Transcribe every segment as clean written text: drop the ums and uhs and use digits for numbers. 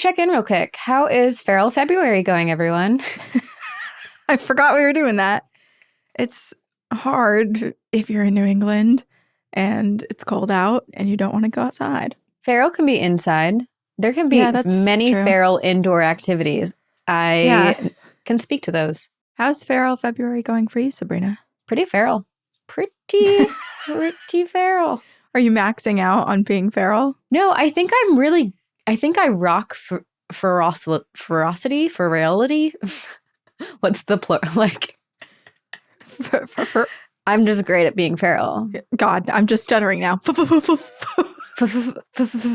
check in real quick. How is Feral February going, everyone? I forgot we were doing that. It's hard if you're in New England and it's cold out and you don't want to go outside. Feral can be inside. There can be many true. feral indoor activities. I can speak to those. How's Feral February going for you, Sabrina? Pretty feral. Pretty feral. Are you maxing out on being feral? No, I think I rock ferocity. What's the plural? Like, I'm just great at being feral. God, I'm just stuttering now.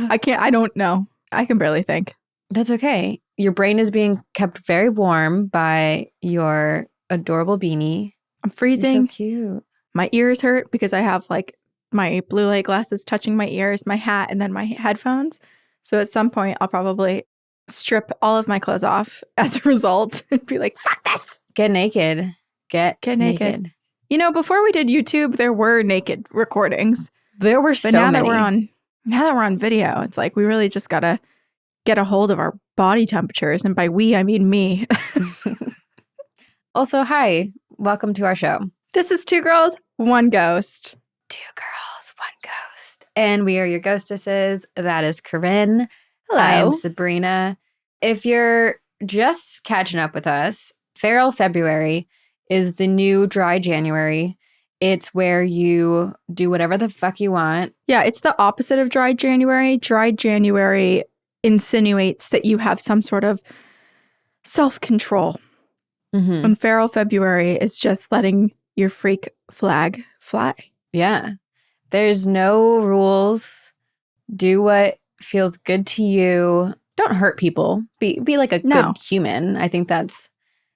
I don't know. I can barely think. That's okay. Your brain is being kept very warm by your adorable beanie. I'm freezing. You're so cute. My ears hurt because I have like my blue light glasses touching my ears, my hat, and then my headphones. So at some point, I'll probably strip all of my clothes off as a result and be like, fuck this. Get naked. Get naked. You know, before we did YouTube, there were naked recordings. There were so many. Now that we're on video, it's like we really just got to get a hold of our body temperatures. And by we, I mean me. Also, hi. Welcome to our show. This is Two Girls, One Ghost. Two Girls, One Ghost. And we are your ghostesses. That is Corinne. Hello. I am Sabrina. If you're just catching up with us, Feral February is the new dry January. It's where you do whatever the fuck you want. Yeah, it's the opposite of dry January. Dry January insinuates that you have some sort of self-control. Mm-hmm. And Feral February is just letting your freak flag fly. Yeah. There's no rules. Do what feels good to you. Don't hurt people. Be like a good human. I think that's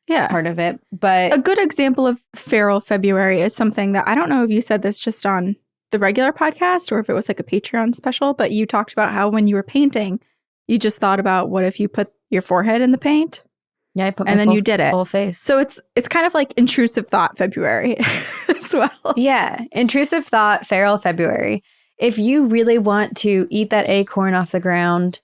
part of it. But a good example of Feral February is something that I don't know if you said this just on the regular podcast or if it was like a Patreon special, but you talked about how when you were painting, you just thought about what if you put your forehead in the paint? Yeah, I put and then you did it. Full face. So it's kind of like intrusive thought February as well. Yeah, intrusive thought, Feral February. If you really want to eat that acorn off the ground,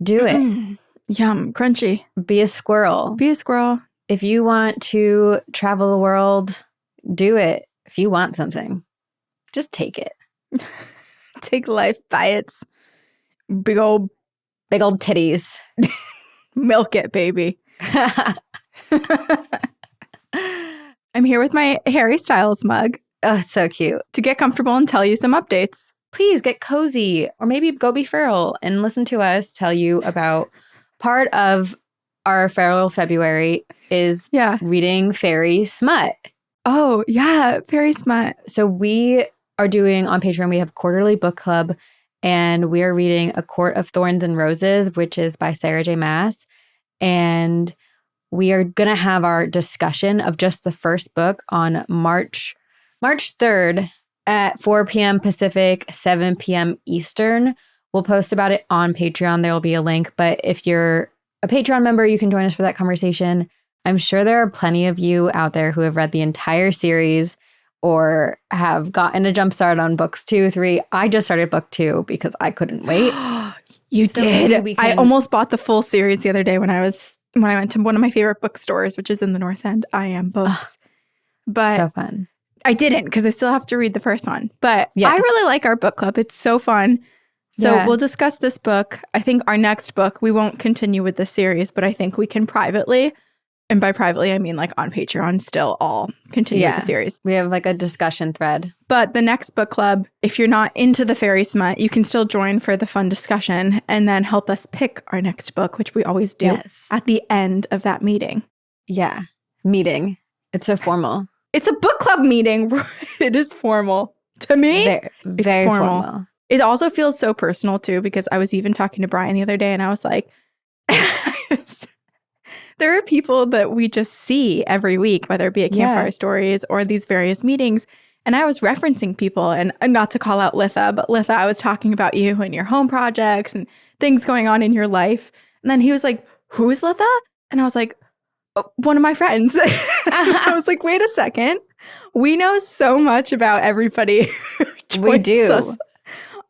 do it. Yum, crunchy. Be a squirrel. Be a squirrel. If you want to travel the world, do it. If you want something, just take it. Take life by its big old titties. Milk it, baby. I'm here with my Harry Styles mug. Oh, it's so cute. To get comfortable and tell you some updates. Please get cozy, or maybe go be feral and listen to us tell you about part of our Feral February is reading fairy smut. Oh, yeah, fairy smut. So we are doing on Patreon, we have quarterly book club, and we are reading A Court of Thorns and Roses, which is by Sarah J. Maas. And we are going to have our discussion of just the first book on March 3rd at 4 p.m. Pacific, 7 p.m. Eastern. We'll post about it on Patreon. There will be a link. But if you're a Patreon member, you can join us for that conversation. I'm sure there are plenty of you out there who have read the entire series or have gotten a jump start on books 2, 3. I just started book 2 because I couldn't wait. You did. I almost bought the full series the other day when I went to one of my favorite bookstores, which is in the North End. I Am Books. But so fun. I didn't because I still have to read the first one. But I really like our book club. It's so fun. So we'll discuss this book. I think our next book, we won't continue with the series, but I think we can privately, and by privately, I mean like on Patreon, still all continue with the series. We have like a discussion thread. But the next book club, if you're not into the fairy smut, you can still join for the fun discussion and then help us pick our next book, which we always do at the end of that meeting. Yeah. Meeting. It's so formal. It's a book club meeting. It is formal. To me, very formal. It also feels so personal, too, because I was even talking to Brian the other day and I was like, there are people that we just see every week, whether it be at Campfire Stories or these various meetings. And I was referencing people, and not to call out Litha, but Litha, I was talking about you and your home projects and things going on in your life. And then he was like, who is Litha? And I was like, oh, one of my friends. I was like, wait a second. We know so much about everybody. We do.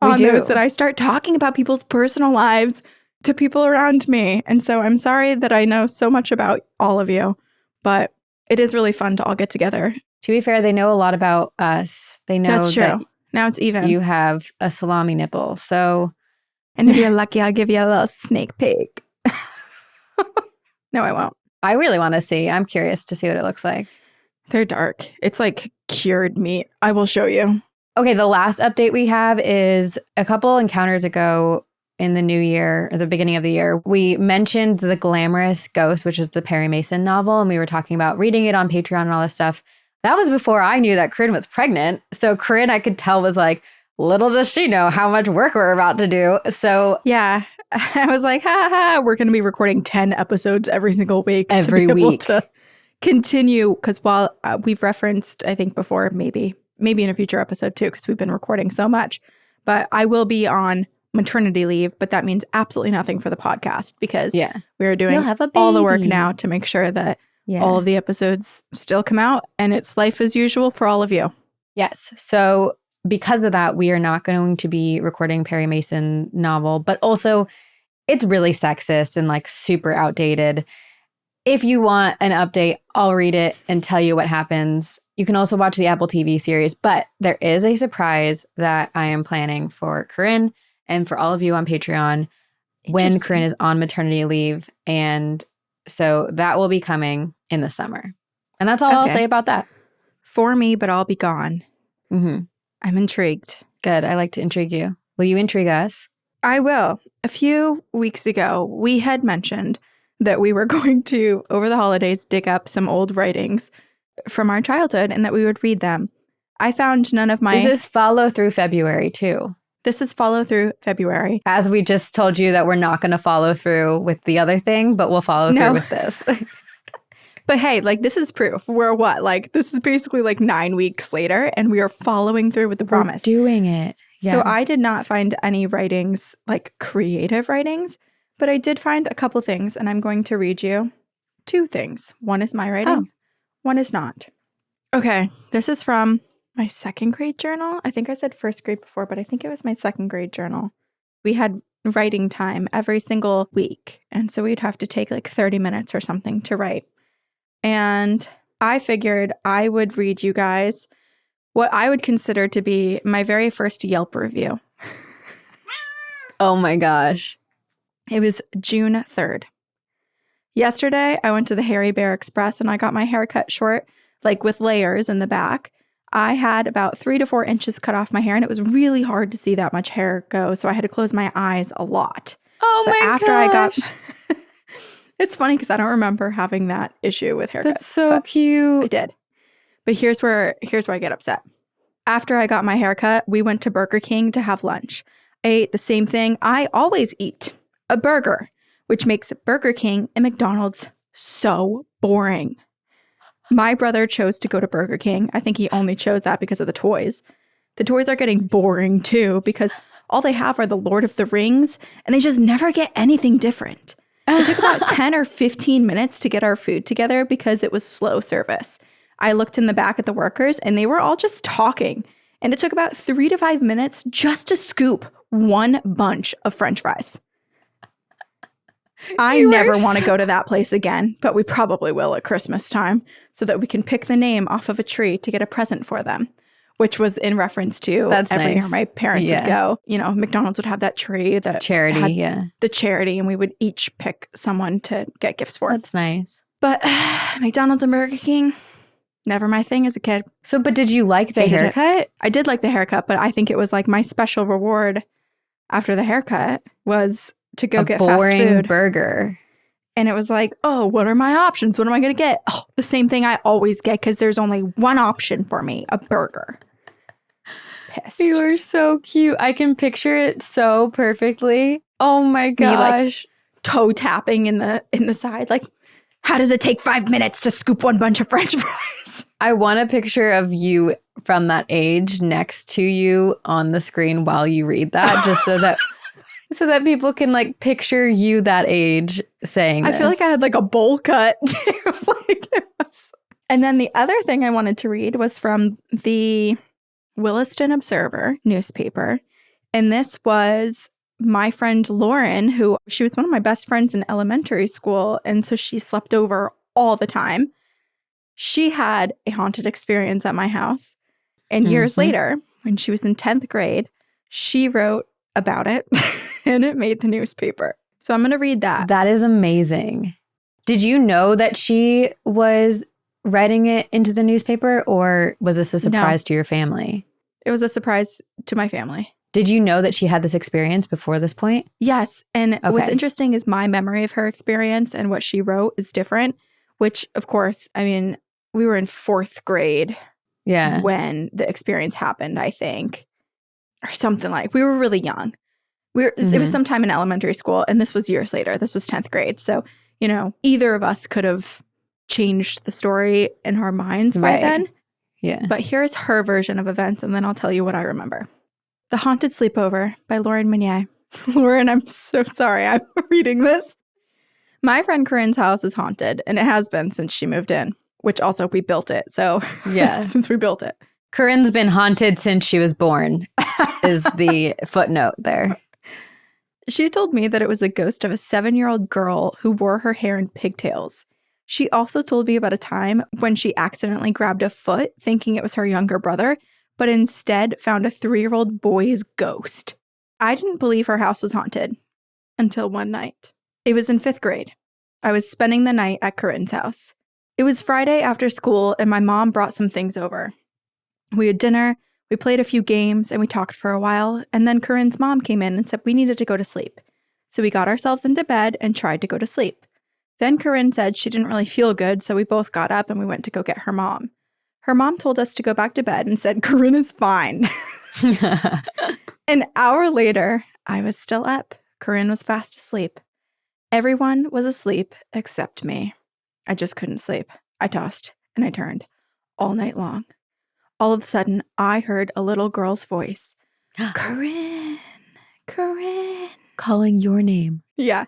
On those that I start talking about people's personal lives to people around me. And so I'm sorry that I know so much about all of you, but it is really fun to all get together. To be fair, they know a lot about us. They know That's true. that now it's even. You have a salami nipple. So, and if you're lucky, I'll give you a little sneak peek. No, I won't. I really want to see. I'm curious to see what it looks like. They're dark. It's like cured meat. I will show you. Okay, the last update we have is a couple encounters ago in the new year, or the beginning of the year, we mentioned The Glamorous Ghost, which is the Perry Mason novel, and we were talking about reading it on Patreon and all this stuff. That was before I knew that Corinne was pregnant. So Corinne, I could tell, was like, little does she know how much work we're about to do. So yeah, I was like, we're going to be recording 10 episodes every single week. Every to be able week. To continue, because while we've referenced, I think before, maybe in a future episode too, because we've been recording so much, but I will be on maternity leave, but that means absolutely nothing for the podcast because we are doing all the work now to make sure that all of the episodes still come out and it's life as usual for all of you. Yes. So because of that, we are not going to be recording Perry Mason novel, but also it's really sexist and like super outdated. If you want an update, I'll read it and tell you what happens. You can also watch the Apple TV series, but there is a surprise that I am planning for Corinne and for all of you on Patreon when Corinne is on maternity leave. And so that will be coming in the summer. And that's all I'll say about that. For me, but I'll be gone. Mm-hmm. I'm intrigued. Good. I like to intrigue you. Will you intrigue us? I will. A few weeks ago, we had mentioned that we were going to, over the holidays, dig up some old writings from our childhood and that we would read them. I found none of my... This is follow through February, too. This is follow through February. As we just told you that we're not going to follow through with the other thing, but we'll follow through with this. But hey, like, this is proof. We're what? Like, this is basically like 9 weeks later, and we are following through with the promise. We're doing it. Yeah. So I did not find any writings, like creative writings, but I did find a couple things, and I'm going to read you 2 things. One is my writing. One is not. Okay, this is from my 2nd grade journal. I think I said 1st grade before, but I think it was my 2nd grade journal. We had writing time every single week, and so we'd have to take like 30 minutes or something to write. And I figured I would read you guys what I would consider to be my very first Yelp review. Oh my gosh. It was June 3rd. Yesterday, I went to the Hairy Bear Express and I got my hair cut short, like with layers in the back. I had about 3 to 4 inches cut off my hair, and it was really hard to see that much hair go, so I had to close my eyes a lot. Oh my gosh. After I got... It's funny because I don't remember having that issue with haircuts. That's so cute. I did. But here's where I get upset. After I got my haircut, we went to Burger King to have lunch. I ate the same thing I always eat, a burger, which makes Burger King and McDonald's so boring. My brother chose to go to Burger King. I think he only chose that because of the toys. The toys are getting boring too because all they have are the Lord of the Rings, and they just never get anything different. It took about 10 or 15 minutes to get our food together because it was slow service. I looked in the back at the workers and they were all just talking. And it took about 3 to 5 minutes just to scoop one bunch of French fries. I never want to go to that place again, but we probably will at Christmas time so that we can pick the name off of a tree to get a present for them. Which was in reference to every year my parents would go. You know, McDonald's would have that tree that charity, the charity, and we would each pick someone to get gifts for. That's nice. But McDonald's and Burger King, never my thing as a kid. So, but did you like the haircut? I did like the haircut, but I think it was like my special reward after the haircut was to go get fast food. Boring burger. And it was like, oh, what are my options? What am I going to get? Oh, the same thing I always get because there's only one option for me, a burger. Pissed. You are so cute. I can picture it so perfectly. Oh my gosh. Me, like, toe tapping in the side. Like, how does it take 5 minutes to scoop one bunch of French fries? I want a picture of you from that age next to you on the screen while you read that, just so that people can like picture you that age saying this. I feel like I had like a bowl cut too. And then the other thing I wanted to read was from the Williston Observer newspaper. And this was my friend Lauren, who she was one of my best friends in elementary school, and so she slept over all the time. She had a haunted experience at my house. And years later, when she was in 10th grade, she wrote about it and it made the newspaper. So I'm going to read that. That is amazing. Did you know that she was writing it into the newspaper, or was this a surprise to your family? It was a surprise to my family. Did you know that she had this experience before this point? Yes. And what's interesting is my memory of her experience and what she wrote is different, which, of course, I mean, we were in 4th grade when the experience happened, I think, or something like. We were really young. It was sometime in elementary school, and this was years later. This was 10th grade. So, you know, either of us could have changed the story in our minds by then. Yeah. But here's her version of events, and then I'll tell you what I remember. The Haunted Sleepover by Lauren Meunier. Lauren, I'm so sorry I'm reading this. My friend Corinne's house is haunted, and it has been since she moved in, which also we built it. So yeah, since we built it. Corinne's been haunted since she was born is the footnote there. She told me that it was the ghost of a 7-year-old girl who wore her hair in pigtails. She also told me about a time when she accidentally grabbed a foot thinking it was her younger brother, but instead found a 3-year-old boy's ghost. I didn't believe her house was haunted until one night. It was in 5th grade. I was spending the night at Corinne's house. It was Friday after school, and my mom brought some things over. We had dinner, we played a few games, and we talked for a while, and then Corinne's mom came in and said we needed to go to sleep. So we got ourselves into bed and tried to go to sleep. Then Corinne said she didn't really feel good, so we both got up and we went to go get her mom. Her mom told us to go back to bed and said Corinne is fine. An hour later, I was still up. Corinne was fast asleep. Everyone was asleep except me. I just couldn't sleep. I tossed and I turned all night long. All of a sudden, I heard a little girl's voice. Corinne, Corinne. Calling your name. Yeah.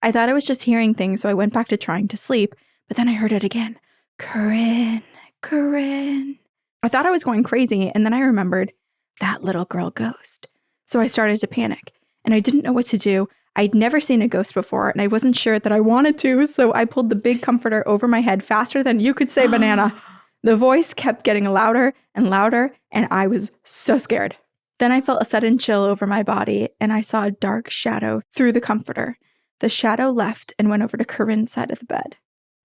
I thought I was just hearing things, so I went back to trying to sleep, but then I heard it again. Corinne, Corinne. I thought I was going crazy, and then I remembered that little girl ghost. So I started to panic, and I didn't know what to do. I'd never seen a ghost before, and I wasn't sure that I wanted to, so I pulled the big comforter over my head faster than you could say banana. The voice kept getting louder and louder, and I was so scared. Then I felt a sudden chill over my body, and I saw a dark shadow through the comforter. The shadow left and went over to Corinne's side of the bed.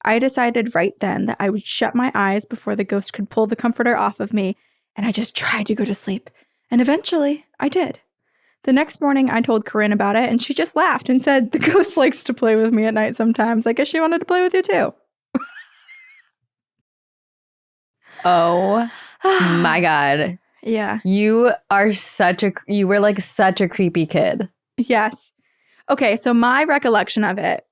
I decided right then that I would shut my eyes before the ghost could pull the comforter off of me, and I just tried to go to sleep. And eventually, I did. The next morning, I told Corinne about it, and she just laughed and said, the ghost likes to play with me at night sometimes. I guess she wanted to play with you too. Oh my God. Yeah. You were like such a creepy kid. Yes. Okay, so my recollection of it,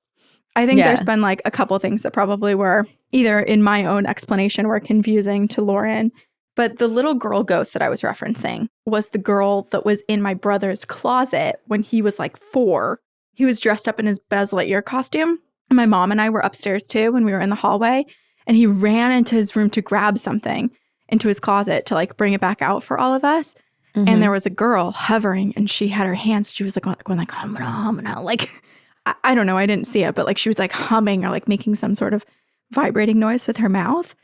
I think there's been like a couple things that probably were either in my own explanation were confusing to Lauren, but the little girl ghost that I was referencing was the girl that was in my brother's closet when he was like 4. He was dressed up in his Buzz Lightyear costume. And my mom and I were upstairs too when we were in the hallway, and he ran into his room to grab something into his closet to like bring it back out for all of us. Mm-hmm. And there was a girl hovering, and she had her hands. She was like going like, humana. Like, I don't know. I didn't see it, but like she was like humming or like making some sort of vibrating noise with her mouth.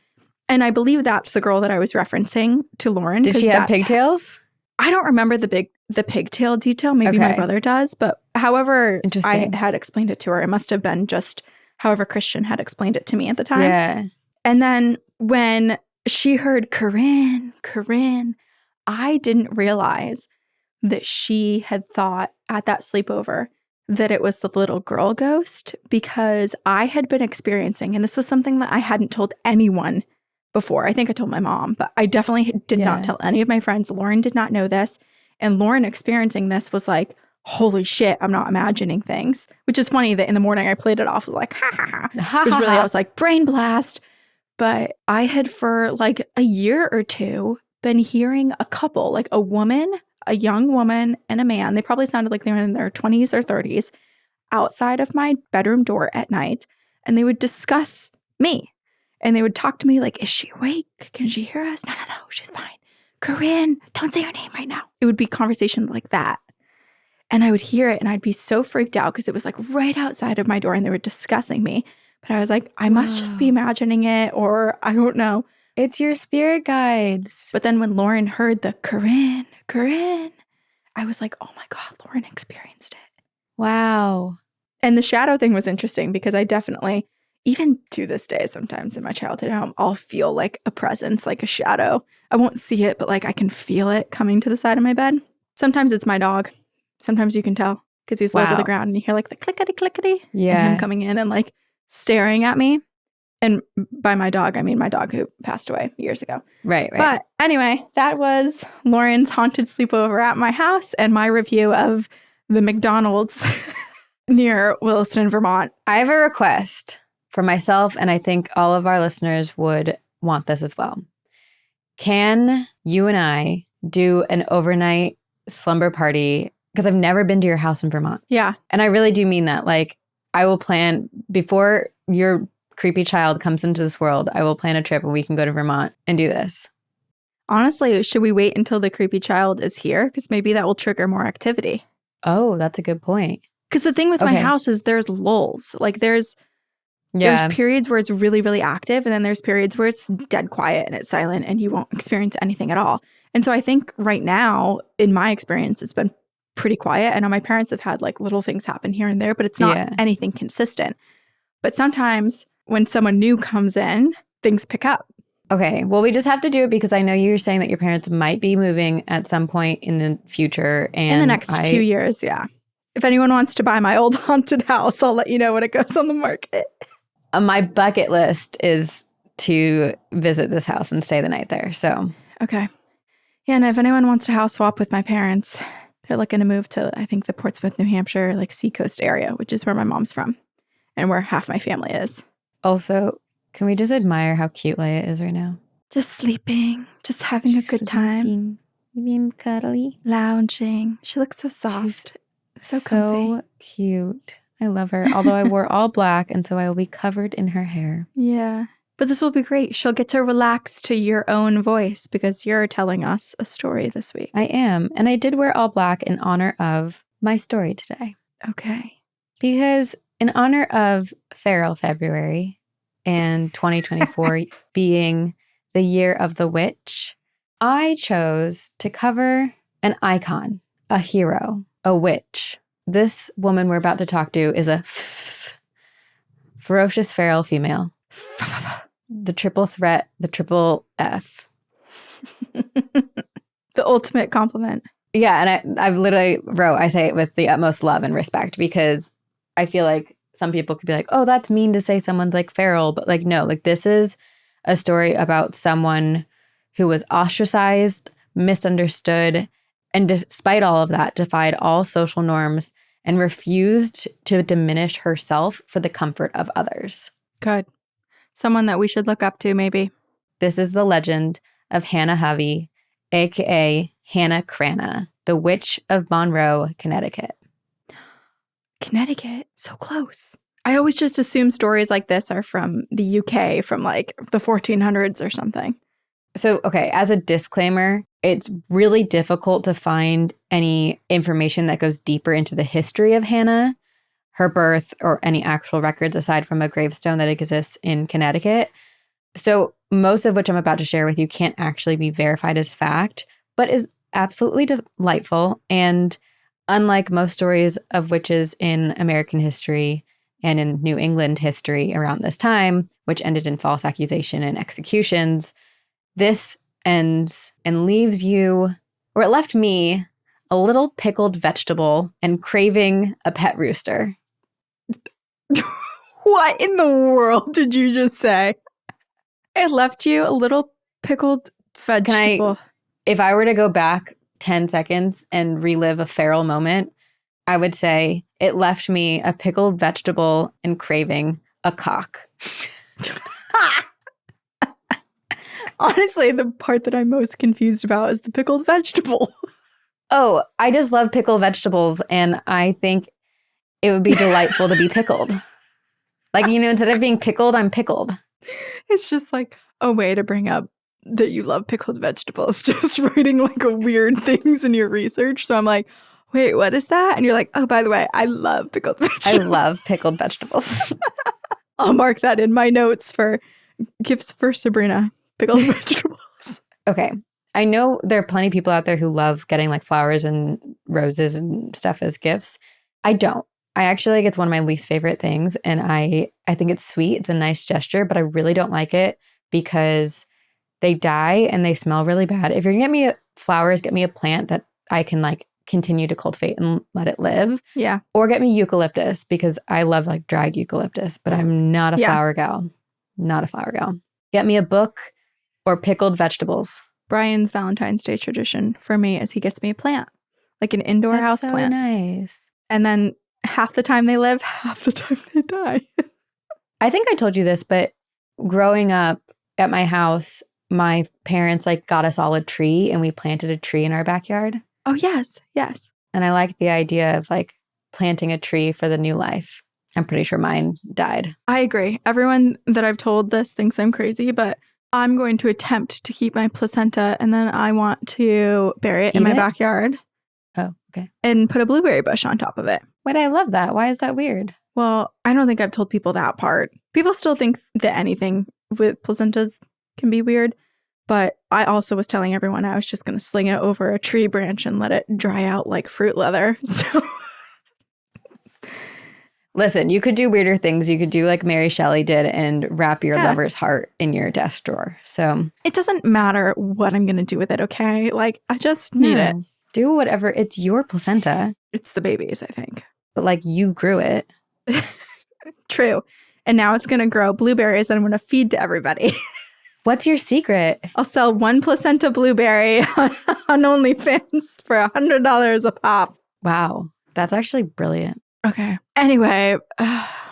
And I believe that's the girl that I was referencing to Lauren. Did she have pigtails? I don't remember the pigtail detail. Maybe my brother does. But however I had explained it to her, it must have been just however Christian had explained it to me at the time. Yeah. And then when she heard Corinne, Corinne, I didn't realize that she had thought at that sleepover that it was the little girl ghost, because I had been experiencing, and this was something that I hadn't told anyone before. I think I told my mom, but I definitely did not tell any of my friends. Lauren did not know this. And Lauren experiencing this was like, holy shit, I'm not imagining things. Which is funny that in the morning I played it off like, ha ha ha. It was really, I was like, brain blast. But I had for like a year or two been hearing a couple, like a woman, a young woman and a man. They probably sounded like they were in their 20s or 30s outside of my bedroom door at night. And they would discuss me. And they would talk to me like, is she awake? Can she hear us? No, she's fine. Corinne, don't say her name right now. It would be conversation like that. And I would hear it and I'd be so freaked out because it was like right outside of my door and they were discussing me. But I was like, I must just be imagining it, or I don't know. It's your spirit guides. But then when Lauren heard the Corinne, I was like, oh my God, Lauren experienced it. Wow. And the shadow thing was interesting because I definitely, even to this day, sometimes in my childhood home, I'll feel like a presence, like a shadow. I won't see it, but like I can feel it coming to the side of my bed. Sometimes it's my dog. Sometimes you can tell because he's low to the ground and you hear like the clickety. Yeah. And him coming in and like staring at me. And by my dog, I mean my dog who passed away years ago. Right. But anyway, that was Lauren's haunted sleepover at my house and my review of the McDonald's near Williston, Vermont. I have a request for myself, and I think all of our listeners would want this as well. Can you and I do an overnight slumber party? Because I've never been to your house in Vermont. Yeah. And I really do mean that. Like, I will plan before your creepy child comes into this world, I will plan a trip and we can go to Vermont and do this. Honestly, should we wait until the creepy child is here? Because maybe that will trigger more activity. Oh, that's a good point. Because the thing with my house is there's lulls. Like there's periods where it's really, really active. And then there's periods where it's dead quiet and it's silent and you won't experience anything at all. And so I think right now, in my experience, it's been pretty quiet. I know my parents have had like little things happen here and there, but it's not anything consistent. But sometimes when someone new comes in, things pick up. Okay. Well, we just have to do it because I know you're saying that your parents might be moving at some point in the future. And in the next few years, yeah. If anyone wants to buy my old haunted house, I'll let you know when it goes on the market. My bucket list is to visit this house and stay the night there. So. Okay. Yeah, and if anyone wants to house swap with my parents, they're looking to move to, I think, the Portsmouth, New Hampshire, like Seacoast area, which is where my mom's from and where half my family is. Also, can we just admire how cute Leia is right now? Just sleeping, just having a good time. Being cuddly. Lounging. She looks so soft. So comfy. Cute. I love her. Although I wore all black, and so I will be covered in her hair. Yeah. But this will be great. She'll get to relax to your own voice because you're telling us a story this week. I am. And I did wear all black in honor of my story today. Okay. Because in honor of Feral February and 2024 being the year of the witch, I chose to cover an icon, a hero, a witch. This woman we're about to talk to is a ferocious feral female. The triple threat, the triple F. The ultimate compliment. Yeah, and I've literally wrote, I say it with the utmost love and respect because I feel like some people could be like, oh, that's mean to say someone's like feral. But like, no, like this is a story about someone who was ostracized, misunderstood, and despite all of that, defied all social norms and refused to diminish herself for the comfort of others. Good. Someone that we should look up to, maybe. This is the legend of Hanna Cranna, a.k.a. Hanna Cranna, the witch of Monroe, Connecticut. Connecticut? So close. I always just assume stories like this are from the UK, from like the 1400s or something. So, okay, as a disclaimer, it's really difficult to find any information that goes deeper into the history of Hanna, her birth, or any actual records aside from a gravestone that exists in Connecticut. So most of which I'm about to share with you can't actually be verified as fact, but is absolutely delightful. And unlike most stories of witches in American history and in New England history around this time, which ended in false accusation and executions, this ends and leaves you, or it left me, a little pickled vegetable and craving a pet rooster. What in the world did you just say? It left you a little pickled vegetable. If I were to go back 10 seconds and relive a feral moment, I would say it left me a pickled vegetable and craving a cock. Honestly, the part that I'm most confused about is the pickled vegetable. Oh, I just love pickled vegetables, and I think it would be delightful to be pickled. Like, you know, instead of being tickled, I'm pickled. It's just like a way to bring up that you love pickled vegetables, just writing like a weird things in your research. So I'm like, wait, what is that? And you're like, oh, by the way, I love pickled I vegetables. love pickled vegetables. I'll mark that in my notes for gifts for Sabrina. Pickled vegetables. Okay. I know there are plenty of people out there who love getting like flowers and roses and stuff as gifts. I don't. I actually think it's one of my least favorite things. And I think it's sweet. It's a nice gesture, but I really don't like it because they die and they smell really bad. If you're going to get me flowers, get me a plant that I can like continue to cultivate and let it live. Yeah. Or get me eucalyptus because I love like dried eucalyptus, but I'm not a flower gal. Not a flower gal. Get me a book or pickled vegetables. Brian's Valentine's Day tradition for me is he gets me a plant, like an indoor house so plant. Nice. And then half the time they live, half the time they die. I think I told you this, but growing up at my house, my parents like got us all a tree and we planted a tree in our backyard. Oh, yes. Yes. And I like the idea of like planting a tree for the new life. I'm pretty sure mine died. I agree. Everyone that I've told this thinks I'm crazy, but I'm going to attempt to keep my placenta and then I want to bury it in my backyard. Oh, okay. And put a blueberry bush on top of it. Wait, I love that. Why is that weird? Well, I don't think I've told people that part. People still think that anything with placentas can be weird. But I also was telling everyone I was just going to sling it over a tree branch and let it dry out like fruit leather. So, listen, you could do weirder things. You could do like Mary Shelley did and wrap your lover's heart in your desk drawer. So it doesn't matter what I'm going to do with it, okay? Like, I just need it. Do whatever. It's your placenta. It's the baby's, I think. But like you grew it. True. And now it's going to grow blueberries that I'm going to feed to everybody. What's your secret? I'll sell one placenta blueberry on OnlyFans for $100 a pop. Wow. That's actually brilliant. Okay. Anyway,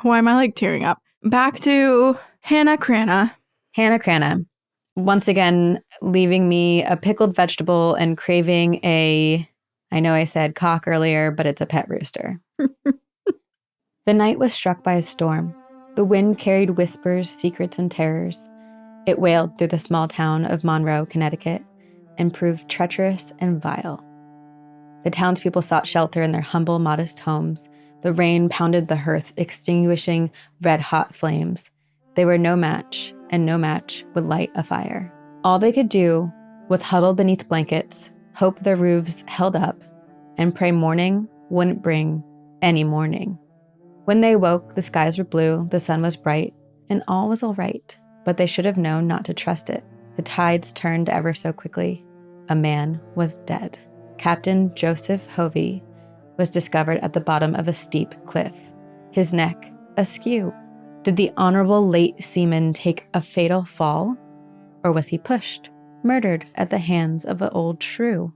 why am I like tearing up? Back to Hanna Cranna. Hanna Cranna. Once again, leaving me a pickled vegetable and craving I know I said cock earlier, but it's a pet rooster. The night was struck by a storm. The wind carried whispers, secrets, and terrors. It wailed through the small town of Monroe, Connecticut, and proved treacherous and vile. The townspeople sought shelter in their humble, modest homes. The rain pounded the hearth, extinguishing red-hot flames. They were no match, and no match would light a fire. All they could do was huddle beneath blankets, hope their roofs held up, and pray morning wouldn't bring any morning. When they woke, the skies were blue, the sun was bright, and all was all right. But they should have known not to trust it. The tides turned ever so quickly. A man was dead. Captain Joseph Hovey was discovered at the bottom of a steep cliff, his neck askew. Did the honorable late seaman take a fatal fall? Or was he pushed, murdered at the hands of an old shrew?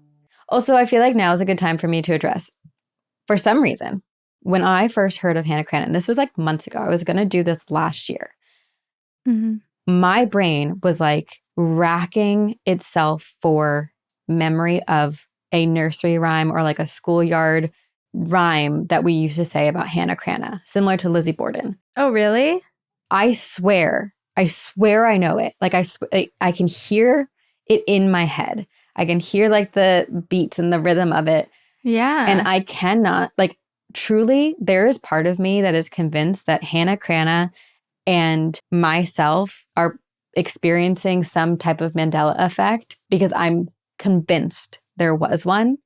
Also, I feel like now is a good time for me to address. For some reason, when I first heard of Hanna Cranna, and this was like months ago, I was going to do this last year. Mm-hmm. My brain was like racking itself for memory of a nursery rhyme or like a schoolyard rhyme that we used to say about Hanna Cranna, similar to Lizzie Borden. Oh, really? I swear I know it. Like I can hear it in my head. I can hear like the beats and the rhythm of it. Yeah. And I cannot, like, truly, there is part of me that is convinced that Hanna Cranna and myself are experiencing some type of Mandela effect because I'm convinced there was one.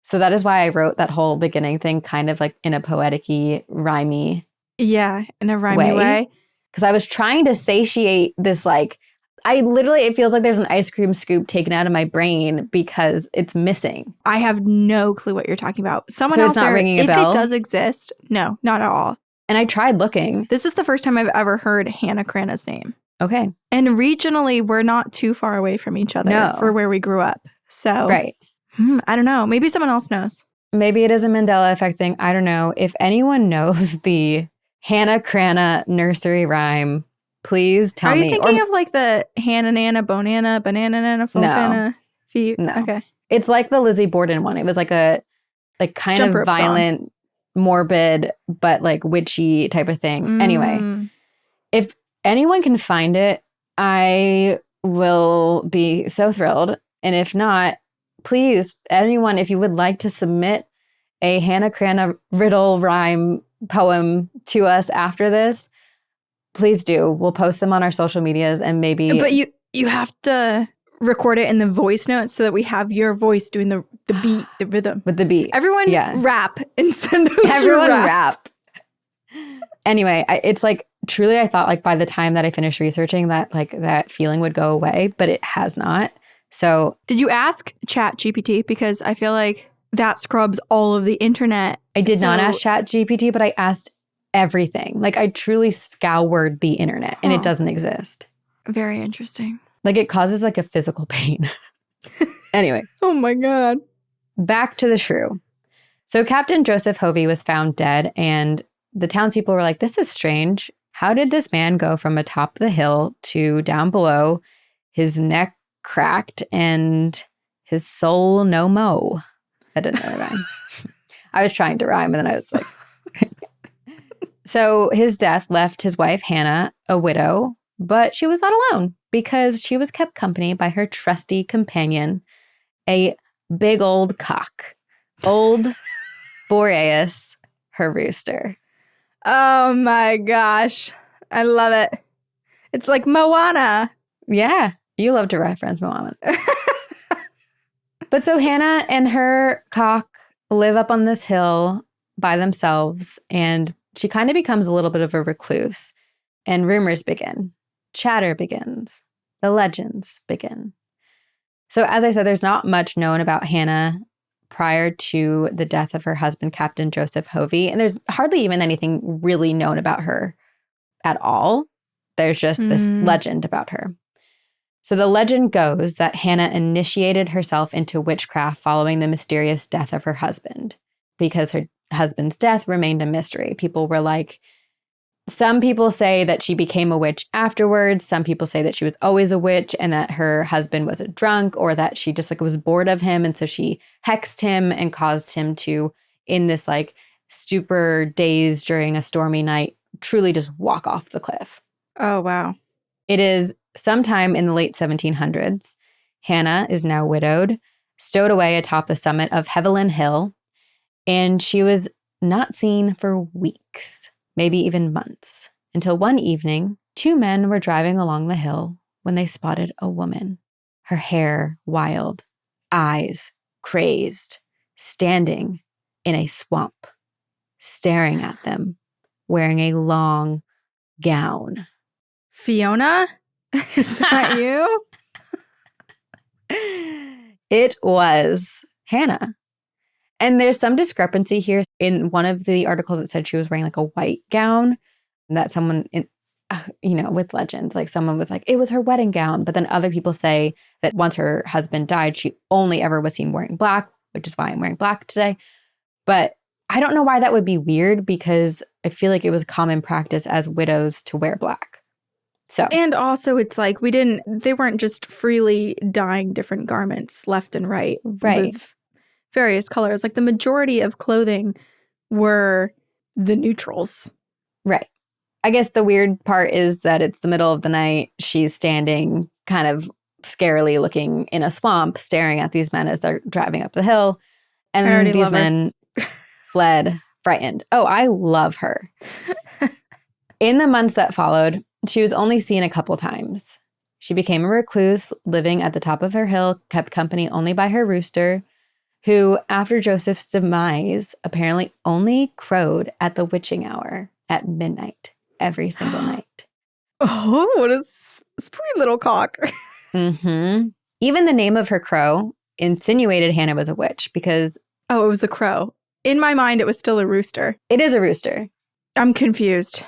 So that is why I wrote that whole beginning thing kind of like in a poetic-y, rhymey Yeah, in a rhymey way. Because I was trying to satiate this like, it feels like there's an ice cream scoop taken out of my brain because it's missing. I have no clue what you're talking about. Someone so out it's not there, ringing a if bell? it does exist, no, not at all. And I tried looking. This is the first time I've ever heard Hanna Cranna's name. Okay. And regionally, we're not too far away from each other for where we grew up. So, right. I don't know. Maybe someone else knows. Maybe it is a Mandela effect thing. I don't know. If anyone knows the Hanna Cranna nursery rhyme, please tell me. Are you thinking of like the Hanna Nana, Bonana, Banana Nana, Fofana? No. Okay. It's like the Lizzie Borden one. It was like a kind Jump of violent, song. Morbid, but like witchy type of thing. Anyway, if anyone can find it, I will be so thrilled. And if not, please, anyone, if you would like to submit a Hanna Cranna riddle rhyme poem to us after this, please do. We'll post them on our social medias and maybe. But you have to record it in the voice notes so that we have your voice doing the beat, the rhythm. With the beat. Everyone rap and send us Everyone your rap. Anyway, it's like truly I thought like by the time that I finished researching that like that feeling would go away, but it has not. So did you ask ChatGPT? Because I feel like that scrubs all of the internet. I did not ask ChatGPT, but I asked everything. Like I truly scoured the internet and it doesn't exist. Very interesting. Like it causes like a physical pain. Anyway. Oh my God. Back to the shrew. So Captain Joseph Hovey was found dead and the townspeople were like, this is strange. How did this man go from atop the hill to down below, his neck cracked and his soul no mo? That didn't really rhyme. I was trying to rhyme and then I was like. So his death left his wife Hannah a widow, but she was not alone because she was kept company by her trusty companion, a big old cock, old Boreas, her rooster. Oh my gosh. I love it. It's like Moana. Yeah, you love to reference Moana. But so Hannah and her cock live up on this hill by themselves, and she kind of becomes a little bit of a recluse. And rumors begin. Chatter begins. The legends begin. So as I said, there's not much known about Hannah prior to the death of her husband, Captain Joseph Hovey. And there's hardly even anything really known about her at all. There's just this legend about her. So the legend goes that Hannah initiated herself into witchcraft following the mysterious death of her husband. Because her husband's death remained a mystery. People were like, some people say that she became a witch afterwards. Some people say that she was always a witch and that her husband was a drunk, or that she just like was bored of him. And so she hexed him and caused him to, in this like stupor daze during a stormy night, truly just walk off the cliff. Oh, wow. It is sometime in the late 1700s. Hannah is now widowed, stowed away atop the summit of Hevelin Hill, and she was not seen for weeks. Maybe even months, until one evening, two men were driving along the hill when they spotted a woman, her hair wild, eyes crazed, standing in a swamp, staring at them, wearing a long gown. Fiona? Is that you? It was Hannah. And there's some discrepancy here. In one of the articles, it said she was wearing like a white gown. And that someone, with legends, like someone was like, it was her wedding gown. But then other people say that once her husband died, she only ever was seen wearing black, which is why I'm wearing black today. But I don't know why that would be weird, because I feel like it was common practice as widows to wear black. So, and also it's like they weren't just freely dyeing different garments left and right. With various colors. Like the majority of clothing were the neutrals. Right. I guess the weird part is that it's the middle of the night. She's standing kind of scarily looking in a swamp, staring at these men as they're driving up the hill. And these men fled frightened. Oh, I love her. In the months that followed, she was only seen a couple times. She became a recluse, living at the top of her hill, kept company only by her rooster, who, after Joseph's demise, apparently only crowed at the witching hour at midnight every single night. Oh, what a sweet little cock. Mm-hmm. Even the name of her crow insinuated Hannah was a witch because... Oh, it was a crow. In my mind, it was still a rooster. It is a rooster. I'm confused.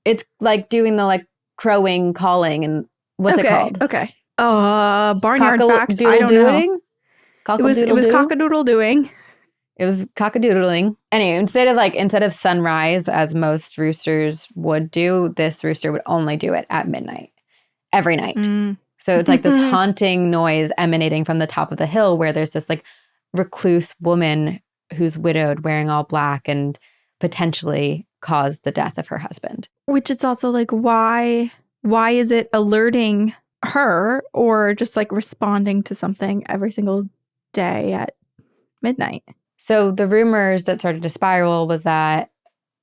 It's like doing the like crowing, calling, and what's it called? Okay. Barnyard facts. I don't know. It was cock-a-doodle-doing. It was cock-a-doodling. Anyway, instead of sunrise, as most roosters would do, this rooster would only do it at midnight, every night. So it's like this haunting noise emanating from the top of the hill where there's this like recluse woman who's widowed, wearing all black, and potentially caused the death of her husband. Which is also like, why is it alerting her or just like responding to something every single day at midnight? So the rumors that started to spiral was that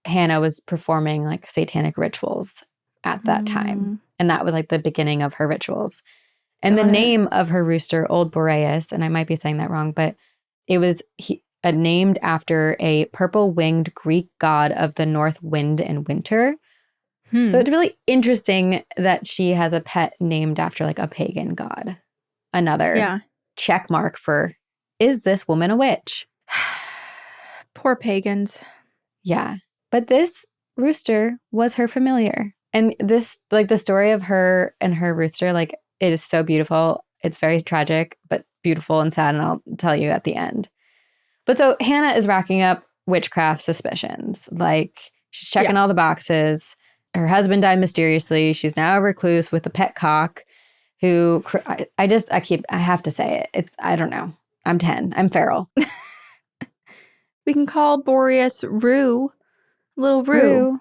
Hanna was performing like satanic rituals at that time. And that was like the beginning of her rituals. And the name of her rooster, Old Boreas, and I might be saying that wrong, but it was named after a purple-winged Greek god of the north wind and winter. So it's really interesting that she has a pet named after like a pagan god. Another check mark for, is this woman a witch? Poor pagans. Yeah. But this rooster was her familiar. And this, like the story of her and her rooster, like it is so beautiful. It's very tragic, but beautiful and sad. And I'll tell you at the end. But so Hanna is racking up witchcraft suspicions. Like she's checking all the boxes. Her husband died mysteriously. She's now a recluse with a pet cock who I have to say it. It's, I don't know. I'm 10. I'm feral. We can call Boreas Rue. Little Rue.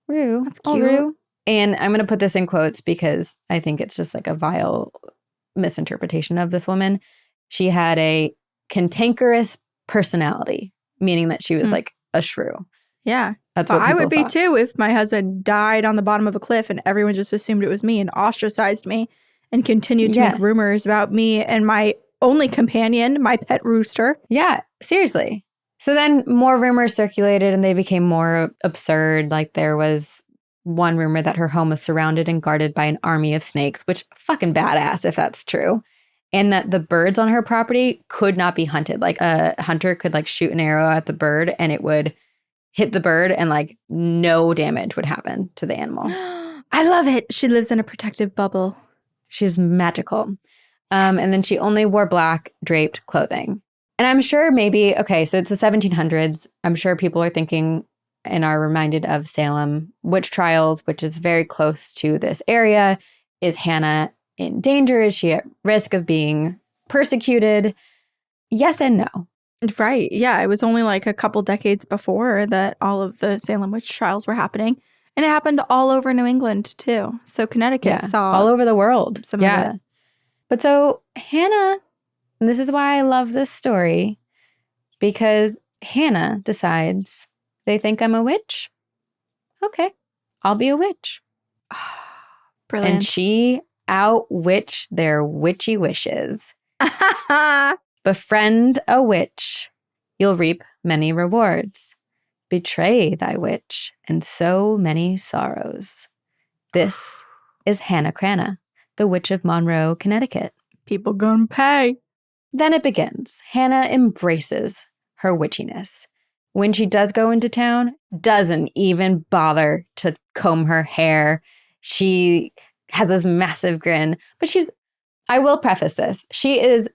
Rue. That's cute. Rue. And I'm going to put this in quotes because I think it's just like a vile misinterpretation of this woman. She had a cantankerous personality, meaning that she was like a shrew. Yeah. That's what I would be thought. too if my husband died on the bottom of a cliff and everyone just assumed it was me and ostracized me and continued to make rumors about me and my only companion, my pet rooster. Yeah, seriously. So then more rumors circulated and they became more absurd. Like there was one rumor that her home was surrounded and guarded by an army of snakes, which fucking badass if that's true. And that the birds on her property could not be hunted. Like a hunter could like shoot an arrow at the bird and it would hit the bird and like no damage would happen to the animal. I love it. She lives in a protective bubble. She's magical. And then she only wore black draped clothing. And I'm sure maybe, okay, so it's the 1700s. I'm sure people are thinking and are reminded of Salem witch trials, which is very close to this area. Is Hanna in danger? Is she at risk of being persecuted? Yes and no. Right. Yeah. It was only like a couple decades before that all of the Salem witch trials were happening. And it happened all over New England, too. So Connecticut saw all over the world. Some of it. But so Hanna, and this is why I love this story, because Hanna decides they think I'm a witch. Okay, I'll be a witch. Brilliant. And she outwitched their witchy wishes. Befriend a witch, you'll reap many rewards. Betray thy witch, and so many sorrows. This is Hanna Cranna, the Witch of Monroe, Connecticut. People gonna pay. Then it begins. Hanna embraces her witchiness. When she does go into town, doesn't even bother to comb her hair. She has this massive grin. But I will preface this. She is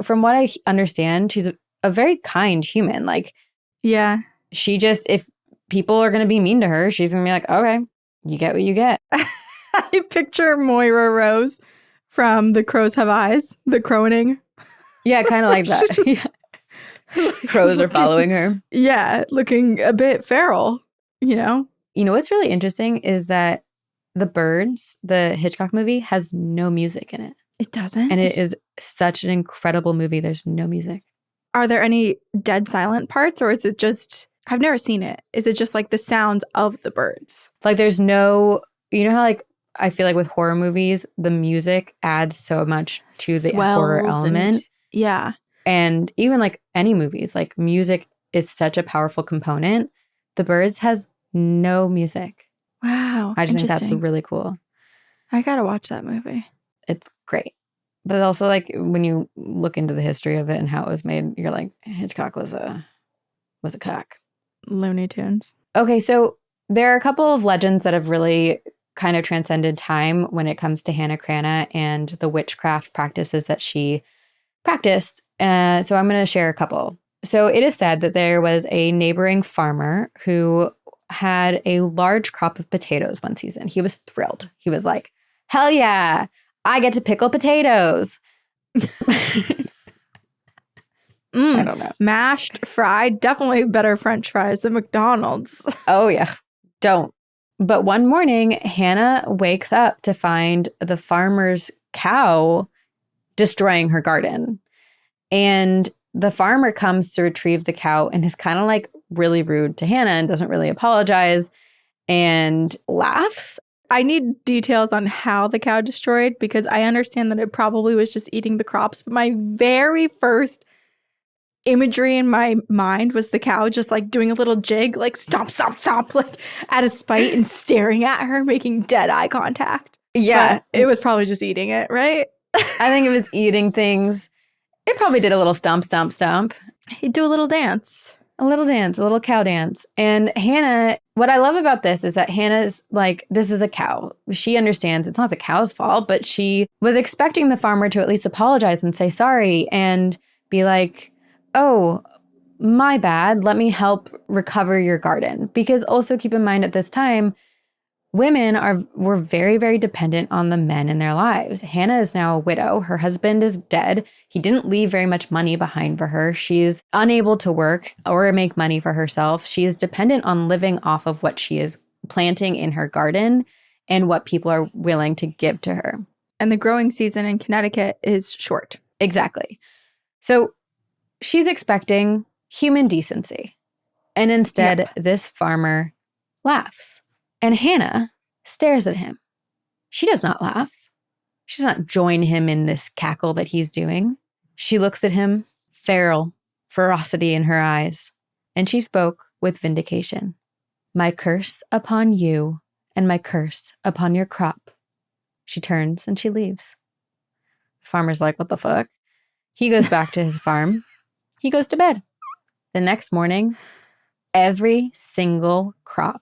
from what I understand, she's a very kind human. Like, yeah. She just, if people are going to be mean to her, she's going to be like, okay, you get what you get. I picture Moira Rose from The Crows Have Eyes, the croning. Yeah, kind of like that. Crows are following her. Yeah, looking a bit feral, you know? You know what's really interesting is that The Birds, the Hitchcock movie, has no music in it. It doesn't? And it is such an incredible movie. There's no music. Are there any dead silent parts or is it just... I've never seen it. Is it just like the sounds of the birds? Like there's no... You know how like I feel like with horror movies, the music adds so much to the horror element. Yeah. And even like any movies, like music is such a powerful component. The Birds has no music. Wow. I just think that's really cool. I gotta watch that movie. It's great. But also like when you look into the history of it and how it was made, you're like, Hitchcock was a cock. Looney Tunes. Okay, so there are a couple of legends that have really kind of transcended time when it comes to Hanna Cranna and the witchcraft practices that she practiced. So I'm going to share a couple. So it is said that there was a neighboring farmer who had a large crop of potatoes one season. He was thrilled. He was like, hell yeah, I get to pickle potatoes. I don't know. Mashed, fried, definitely better French fries than McDonald's. Oh, yeah. Don't. But one morning, Hanna wakes up to find the farmer's cow destroying her garden. And the farmer comes to retrieve the cow and is kind of like really rude to Hanna and doesn't really apologize and laughs. I need details on how the cow destroyed because I understand that it probably was just eating the crops. But my very first imagery in my mind was the cow just like doing a little jig, like stomp, stomp, stomp, like out of spite and staring at her, making dead eye contact. Yeah. But it was probably just eating it, right? I think it was eating things. It probably did a little stomp, stomp, stomp. He'd do a little dance. A little dance, a little cow dance. And Hanna, what I love about this is that Hannah's like, this is a cow. She understands it's not the cow's fault, but she was expecting the farmer to at least apologize and say sorry and be like, oh, my bad. Let me help recover your garden. Because also keep in mind at this time, women were very, very dependent on the men in their lives. Hanna is now a widow. Her husband is dead. He didn't leave very much money behind for her. She's unable to work or make money for herself. She is dependent on living off of what she is planting in her garden and what people are willing to give to her. And the growing season in Connecticut is short. Exactly. So she's expecting human decency. And instead, this farmer laughs. And Hanna stares at him. She does not laugh. She does not join him in this cackle that he's doing. She looks at him, feral, ferocity in her eyes, and she spoke with vindication. My curse upon you and my curse upon your crop. She turns and she leaves. The farmer's like, what the fuck? He goes back to his farm. He goes to bed. The next morning, every single crop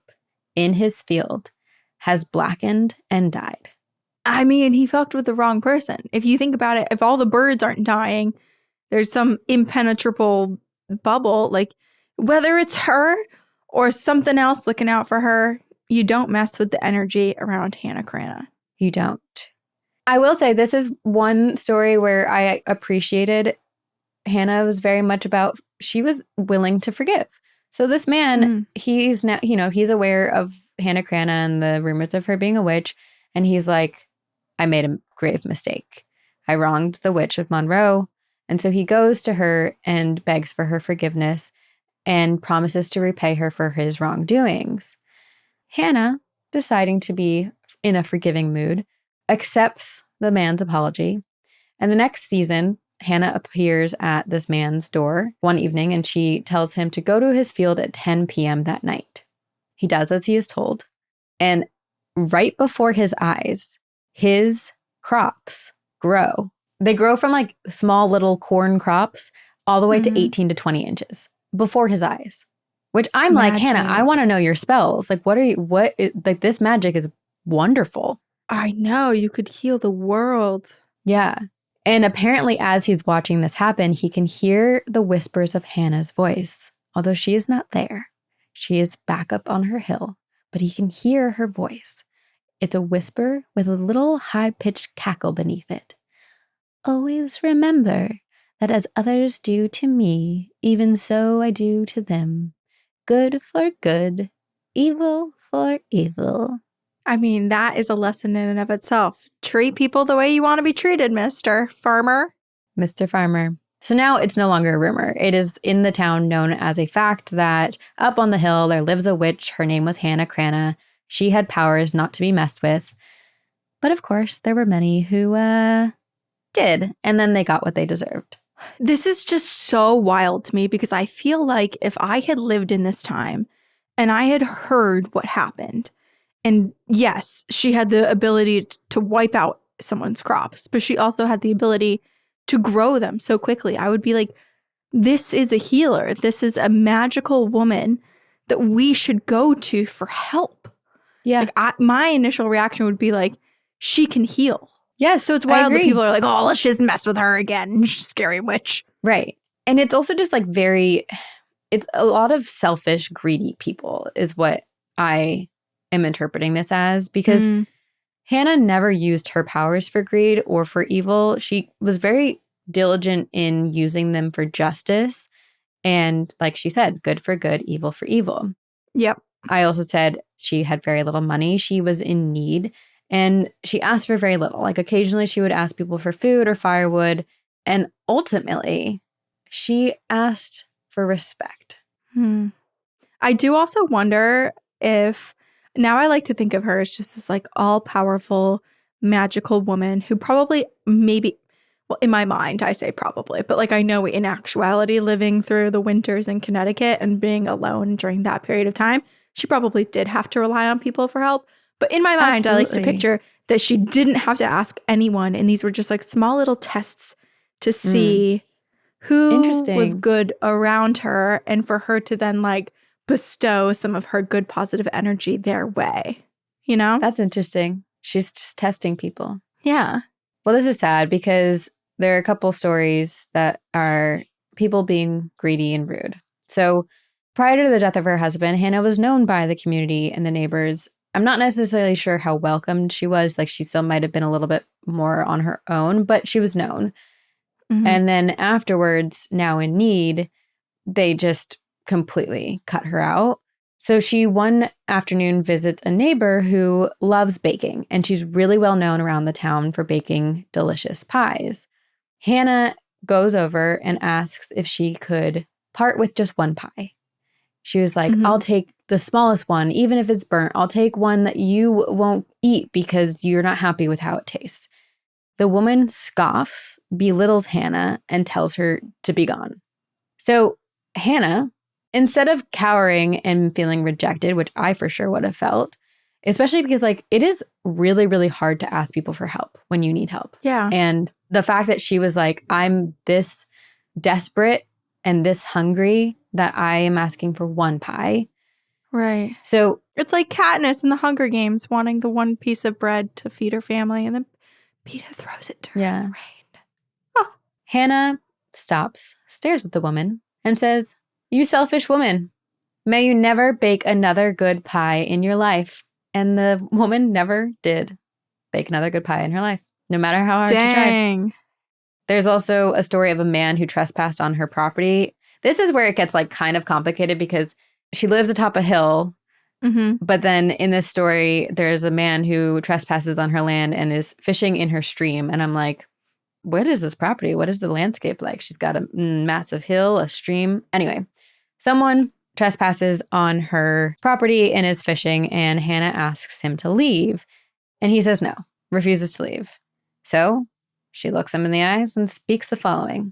in his field has blackened and died. I mean, he fucked with the wrong person. If you think about it, if all the birds aren't dying, there's some impenetrable bubble, like whether it's her or something else looking out for her, you don't mess with the energy around Hanna Cranna. You don't. I will say this is one story where I appreciated Hanna was very much about, she was willing to forgive. So this man, he's now, he's aware of Hanna Cranna and the rumors of her being a witch. And he's like, I made a grave mistake. I wronged the witch of Monroe. And so he goes to her and begs for her forgiveness and promises to repay her for his wrongdoings. Hanna, deciding to be in a forgiving mood, accepts the man's apology. And the next season, Hanna appears at this man's door one evening and she tells him to go to his field at 10 p.m. that night. He does as he is told. And right before his eyes, his crops grow. They grow from like small little corn crops all the way to 18 to 20 inches before his eyes. Which I'm like, Hanna, I want to know your spells. Like, like this magic is wonderful. I know, you could heal the world. Yeah. And apparently, as he's watching this happen, he can hear the whispers of Hanna's voice. Although she is not there. She is back up on her hill, but he can hear her voice. It's a whisper with a little high-pitched cackle beneath it. Always remember that as others do to me, even so I do to them. Good for good, evil for evil. I mean, that is a lesson in and of itself. Treat people the way you want to be treated, Mr. Farmer. Mr. Farmer. So now it's no longer a rumor. It is in the town known as a fact that up on the hill there lives a witch. Her name was Hanna Cranna. She had powers not to be messed with. But of course, there were many who did, and then they got what they deserved. This is just so wild to me because I feel like if I had lived in this time and I had heard what happened, and yes, she had the ability to wipe out someone's crops, but she also had the ability to grow them so quickly. I would be like, this is a healer. This is a magical woman that we should go to for help. Yeah. Like my initial reaction would be like, she can heal. Yes. So it's wild that people are like, oh, let's just mess with her again. Scary witch. Right. And it's also just like it's a lot of selfish, greedy people is what I am interpreting this as, because Hanna never used her powers for greed or for evil. She was very diligent in using them for justice. And like she said, good for good, evil for evil. Yep. I also said she had very little money. She was in need and she asked for very little. Like occasionally she would ask people for food or firewood. And ultimately, She asked for respect. I do also wonder if, now I like to think of her as just this like all-powerful, magical woman who probably maybe, well, in my mind, I say probably, but like I know in actuality, living through the winters in Connecticut and being alone during that period of time, she probably did have to rely on people for help. But in my mind, I like to picture that she didn't have to ask anyone. And these were just like small little tests to see who was good around her and for her to then like bestow some of her good positive energy their way. You know? That's interesting. She's just testing people. Yeah. Well, this is sad because there are a couple stories that are people being greedy and rude. So prior to the death of her husband, Hanna was known by the community and the neighbors. I'm not necessarily sure how welcomed she was. Like she still might have been a little bit more on her own, but she was known. And then afterwards, now in need, they just completely cut her out. So she one afternoon visits a neighbor who loves baking, and she's really well known around the town for baking delicious pies. Hanna goes over and asks if she could part with just one pie. She was like, I'll take the smallest one, even if it's burnt. I'll take one that you won't eat because you're not happy with how it tastes. The woman scoffs, belittles Hanna, and tells her to be gone. So Hanna, instead of cowering and feeling rejected, which I for sure would have felt, especially because like it is really, really hard to ask people for help when you need help. Yeah. And the fact that she was like, I'm this desperate and this hungry that I am asking for one pie. Right. So it's like Katniss in the Hunger Games wanting the one piece of bread to feed her family, and then Peeta throws it to her in the rain. Oh. Hanna stops, stares at the woman, and says, "You selfish woman, may you never bake another good pie in your life." And the woman never did bake another good pie in her life, no matter how hard she tried. There's also a story of a man who trespassed on her property. This is where it gets like kind of complicated because she lives atop a hill. But then in this story, there's a man who trespasses on her land and is fishing in her stream. And I'm like, what is this property? What is the landscape like? She's got a massive hill, a stream. Anyway, someone trespasses on her property and is fishing, and Hanna asks him to leave. And he says no, refuses to leave. So she looks him in the eyes and speaks the following: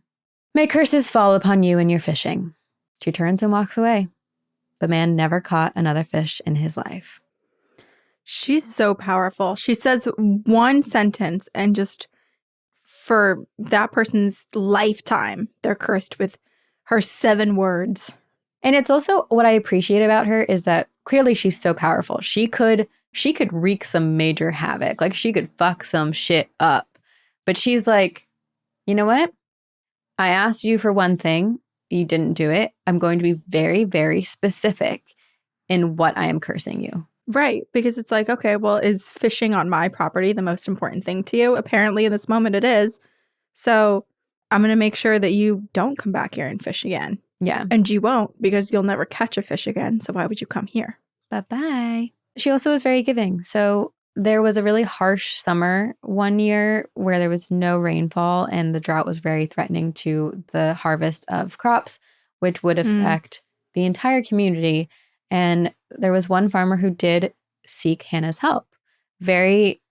"May curses fall upon you and your fishing." She turns and walks away. The man never caught another fish in his life. She's so powerful. She says one sentence and just for that person's lifetime, they're cursed with her 7 words. And it's also what I appreciate about her is that clearly she's so powerful. She could wreak some major havoc. Like she could fuck some shit up. But she's like, you know what? I asked you for one thing. You didn't do it. I'm going to be very, very specific in what I am cursing you. Right. Because it's like, okay, well, is fishing on my property the most important thing to you? Apparently in this moment it is. So I'm going to make sure that you don't come back here and fish again. Yeah. And you won't because you'll never catch a fish again. So why would you come here? Bye-bye. She also was very giving. So there was a really harsh summer one year where there was no rainfall and the drought was very threatening to the harvest of crops, which would affect the entire community. And there was one farmer who did seek Hanna's help. Very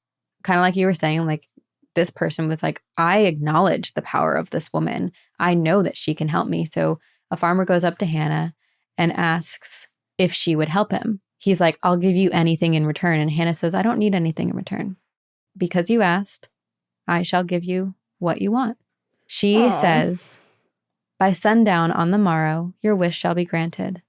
kind of like you were saying, like this person was like, I acknowledge the power of this woman. I know that she can help me. So a farmer goes up to Hanna and asks if she would help him. He's like, I'll give you anything in return. And Hanna says, I don't need anything in return. Because you asked, I shall give you what you want. She says, by sundown on the morrow, your wish shall be granted.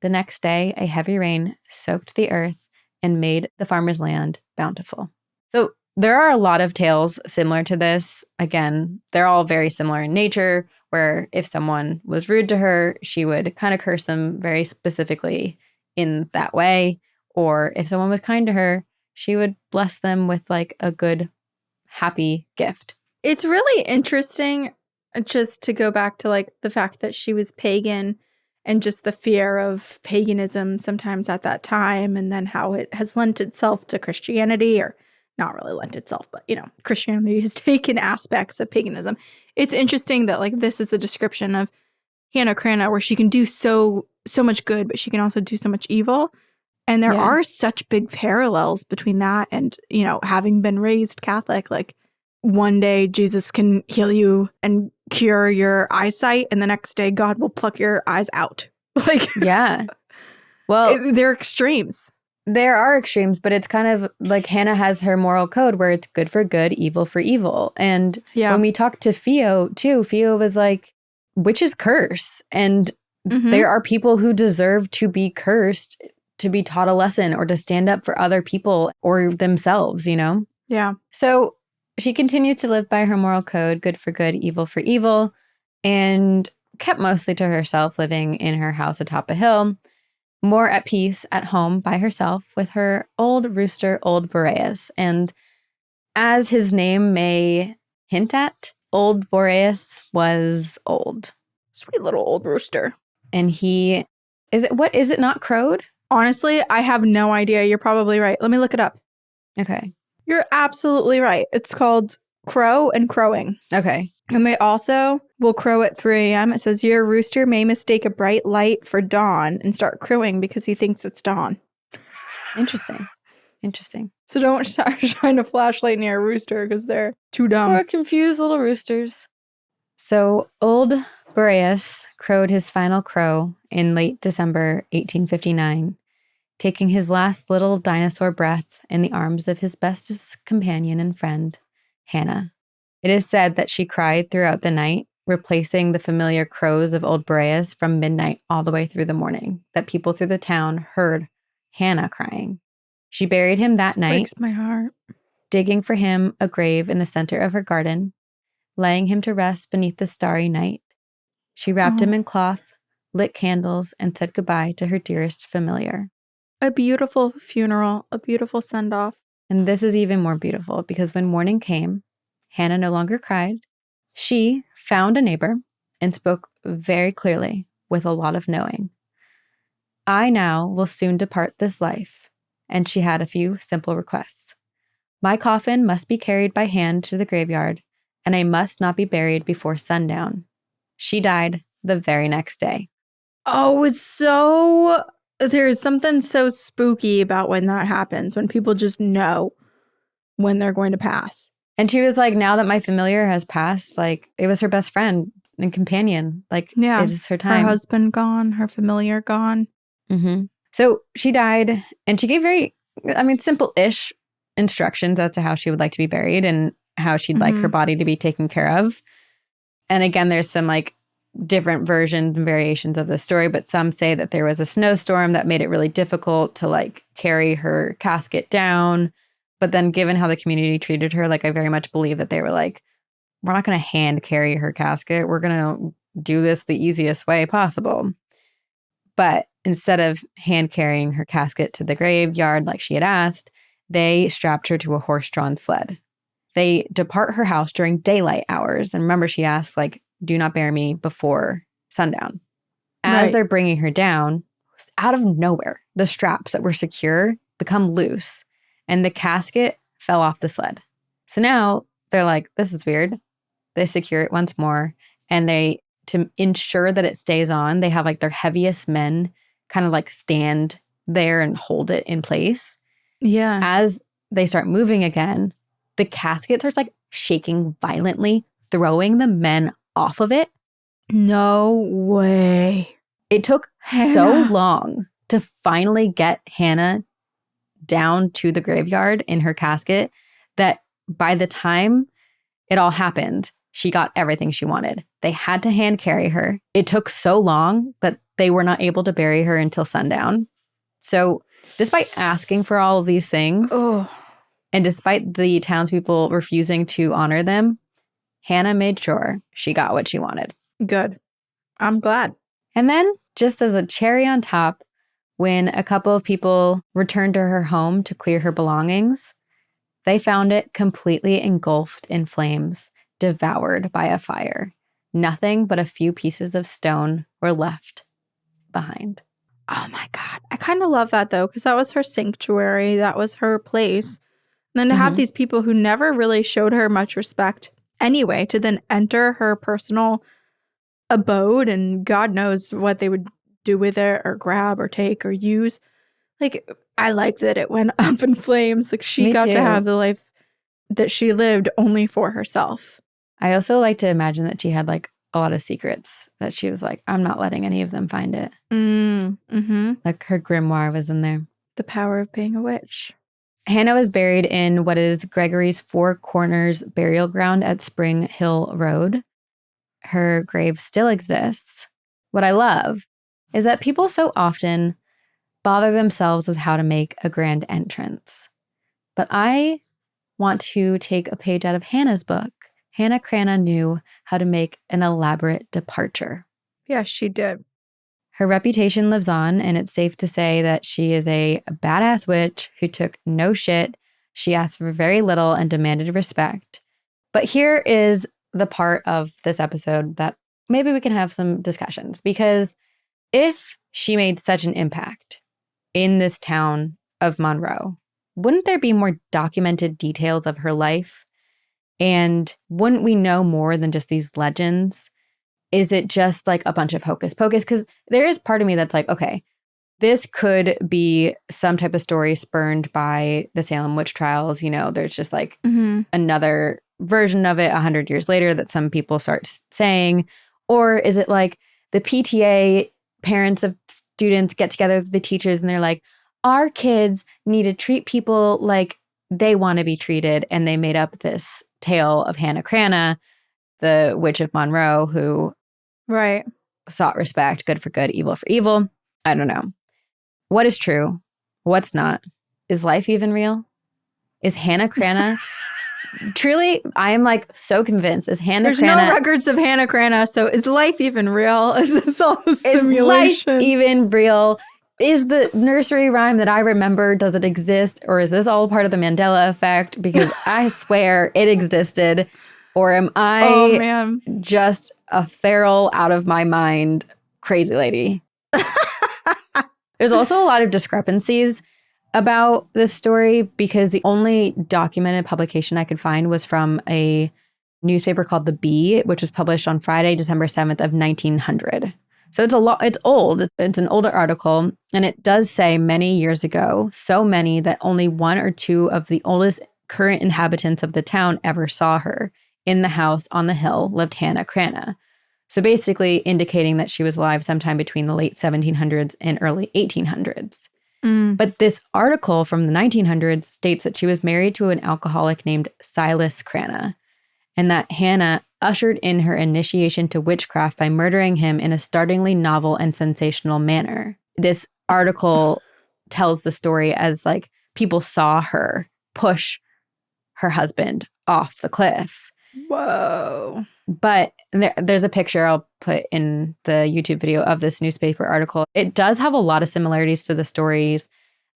The next day, a heavy rain soaked the earth and made the farmer's land bountiful. So there are a lot of tales similar to this. Again, they're all very similar in nature, where if someone was rude to her, she would kind of curse them very specifically in that way. Or if someone was kind to her, she would bless them with like a good, happy gift. It's really interesting just to go back to like the fact that she was pagan and just the fear of paganism sometimes at that time, and then how it has lent itself to Christianity or not really lent itself, but, Christianity has taken aspects of paganism. It's interesting that, like, this is a description of Hanna Cranna where she can do so much good, but she can also do so much evil. And there are such big parallels between that and, having been raised Catholic, like, one day Jesus can heal you and cure your eyesight, and the next day God will pluck your eyes out. Like, yeah. Well, they're extremes. There are extremes, but it's kind of like Hanna has her moral code where it's good for good, evil for evil. And when we talked to Fio, too, Fio was like, witches curse. And there are people who deserve to be cursed, to be taught a lesson or to stand up for other people or themselves, Yeah. So she continued to live by her moral code, good for good, evil for evil, and kept mostly to herself, living in her house atop a hill, more at peace at home by herself with her old rooster, Old Boreas. And as his name may hint at, Old Boreas was old. Sweet little old rooster. And what is it not crowed? Honestly, I have no idea. You're probably right. Let me look it up. Okay. You're absolutely right. It's called crow and crowing. Okay. And they also will crow at 3 a.m. It says your rooster may mistake a bright light for dawn and start crowing because he thinks it's dawn. Interesting. So don't shine a flashlight near a rooster because they're too dumb. Or confused little roosters. So Old Boreas crowed his final crow in late December 1859, taking his last little dinosaur breath in the arms of his bestest companion and friend, Hanna. It is said that she cried throughout the night, replacing the familiar crows of Old Boreas from midnight all the way through the morning, that people through the town heard Hanna crying. She buried him that night, breaks my heart, digging for him a grave in the center of her garden, laying him to rest beneath the starry night. She wrapped him in cloth, lit candles, and said goodbye to her dearest familiar. A beautiful funeral, a beautiful send-off. And this is even more beautiful because when morning came, Hanna no longer cried. She found a neighbor and spoke very clearly with a lot of knowing. I now will soon depart this life. And she had a few simple requests. My coffin must be carried by hand to the graveyard, and I must not be buried before sundown. She died the very next day. Oh, there's something so spooky about when that happens, when people just know when they're going to pass. And she was like, now that my familiar has passed, like, it was her best friend and companion. Like, it is her time. Her husband gone, her familiar gone. So she died, and she gave very, simple-ish instructions as to how she would like to be buried and how she'd like her body to be taken care of. And again, there's some like different versions and variations of the story, but some say that there was a snowstorm that made it really difficult to like carry her casket down. But then given how the community treated her, like I very much believe that they were like, we're not going to hand carry her casket. We're going to do this the easiest way possible. But instead of hand carrying her casket to the graveyard like she had asked, they strapped her to a horse-drawn sled. They depart her house during daylight hours. And remember, she asked, like, do not bury me before sundown. As they're bringing her down, out of nowhere, the straps that were secure become loose and the casket fell off the sled. So now they're like, this is weird. They secure it once more, and to ensure that it stays on, they have like their heaviest men kind of like stand there and hold it in place. Yeah. As they start moving again, the casket starts like shaking violently, throwing the men off of it. No way. It took so long to finally get Hanna down to the graveyard in her casket that by the time it all happened, she got everything she wanted. They had to hand carry her. It took so long that they were not able to bury her until sundown. So despite asking for all of these things, and despite the townspeople refusing to honor them, Hanna made sure she got what she wanted. Good. I'm glad. And then, just as a cherry on top, when a couple of people returned to her home to clear her belongings, they found it completely engulfed in flames, devoured by a fire. Nothing but a few pieces of stone were left behind. Oh my God. I kind of love that though, because that was her sanctuary. That was her place then to have these people who never really showed her much respect anyway, to then enter her personal abode and God knows what they would do with it or grab or take or use. Like, I like that it went up in flames. Like, she got to have the life that she lived only for herself. I also like to imagine that she had like a lot of secrets that she was like, I'm not letting any of them find it. Like her grimoire was in there. The power of being a witch. Hanna was buried in what is Gregory's Four Corners burial ground at Spring Hill Road. Her grave still exists. What I love is that people so often bother themselves with how to make a grand entrance. But I want to take a page out of Hanna's book. Hanna Cranna knew how to make an elaborate departure. Yes, she did. Her reputation lives on, and it's safe to say that she is a badass witch who took no shit. She asked for very little and demanded respect. But here is the part of this episode that maybe we can have some discussions, because if she made such an impact in this town of Monroe, wouldn't there be more documented details of her life? And wouldn't we know more than just these legends? Is it just like a bunch of hocus pocus? Because there is part of me that's like, okay, this could be some type of story spurned by the Salem witch trials. You know, there's just like another version of it 100 years later that some people start saying. Or is it like the PTA, parents of students, get together with the teachers and they're like, our kids need to treat people like they want to be treated. And they made up this tale of Hanna Cranna, the witch of Monroe, who sought respect, good for good, evil for evil. I don't know. What is true? What's not? Is life even real? Is Hanna Cranna... Truly, I am like so convinced. Is Hanna Cranna... There's no records of Hanna Cranna, so is life even real? Is this all a simulation? Is life even real? Is the nursery rhyme that I remember, does it exist? Or is this all part of the Mandela effect? Because I swear it existed. Or am I just a feral, out of my mind, crazy lady? There's also a lot of discrepancies about this story, because the only documented publication I could find was from a newspaper called The Bee, which was published on Friday, December 7th of 1900. So it's old. It's an older article, and it does say many years ago, so many that only one or two of the oldest current inhabitants of the town ever saw her. In the house on the hill lived Hanna Cranna. So basically indicating that she was alive sometime between the late 1700s and early 1800s. But this article from the 1900s states that she was married to an alcoholic named Silas Cranna, and that Hanna ushered in her initiation to witchcraft by murdering him in a startlingly novel and sensational manner. This article tells the story as like people saw her push her husband off the cliff. Whoa. But there's a picture I'll put in the YouTube video of this newspaper article. It does have a lot of similarities to the stories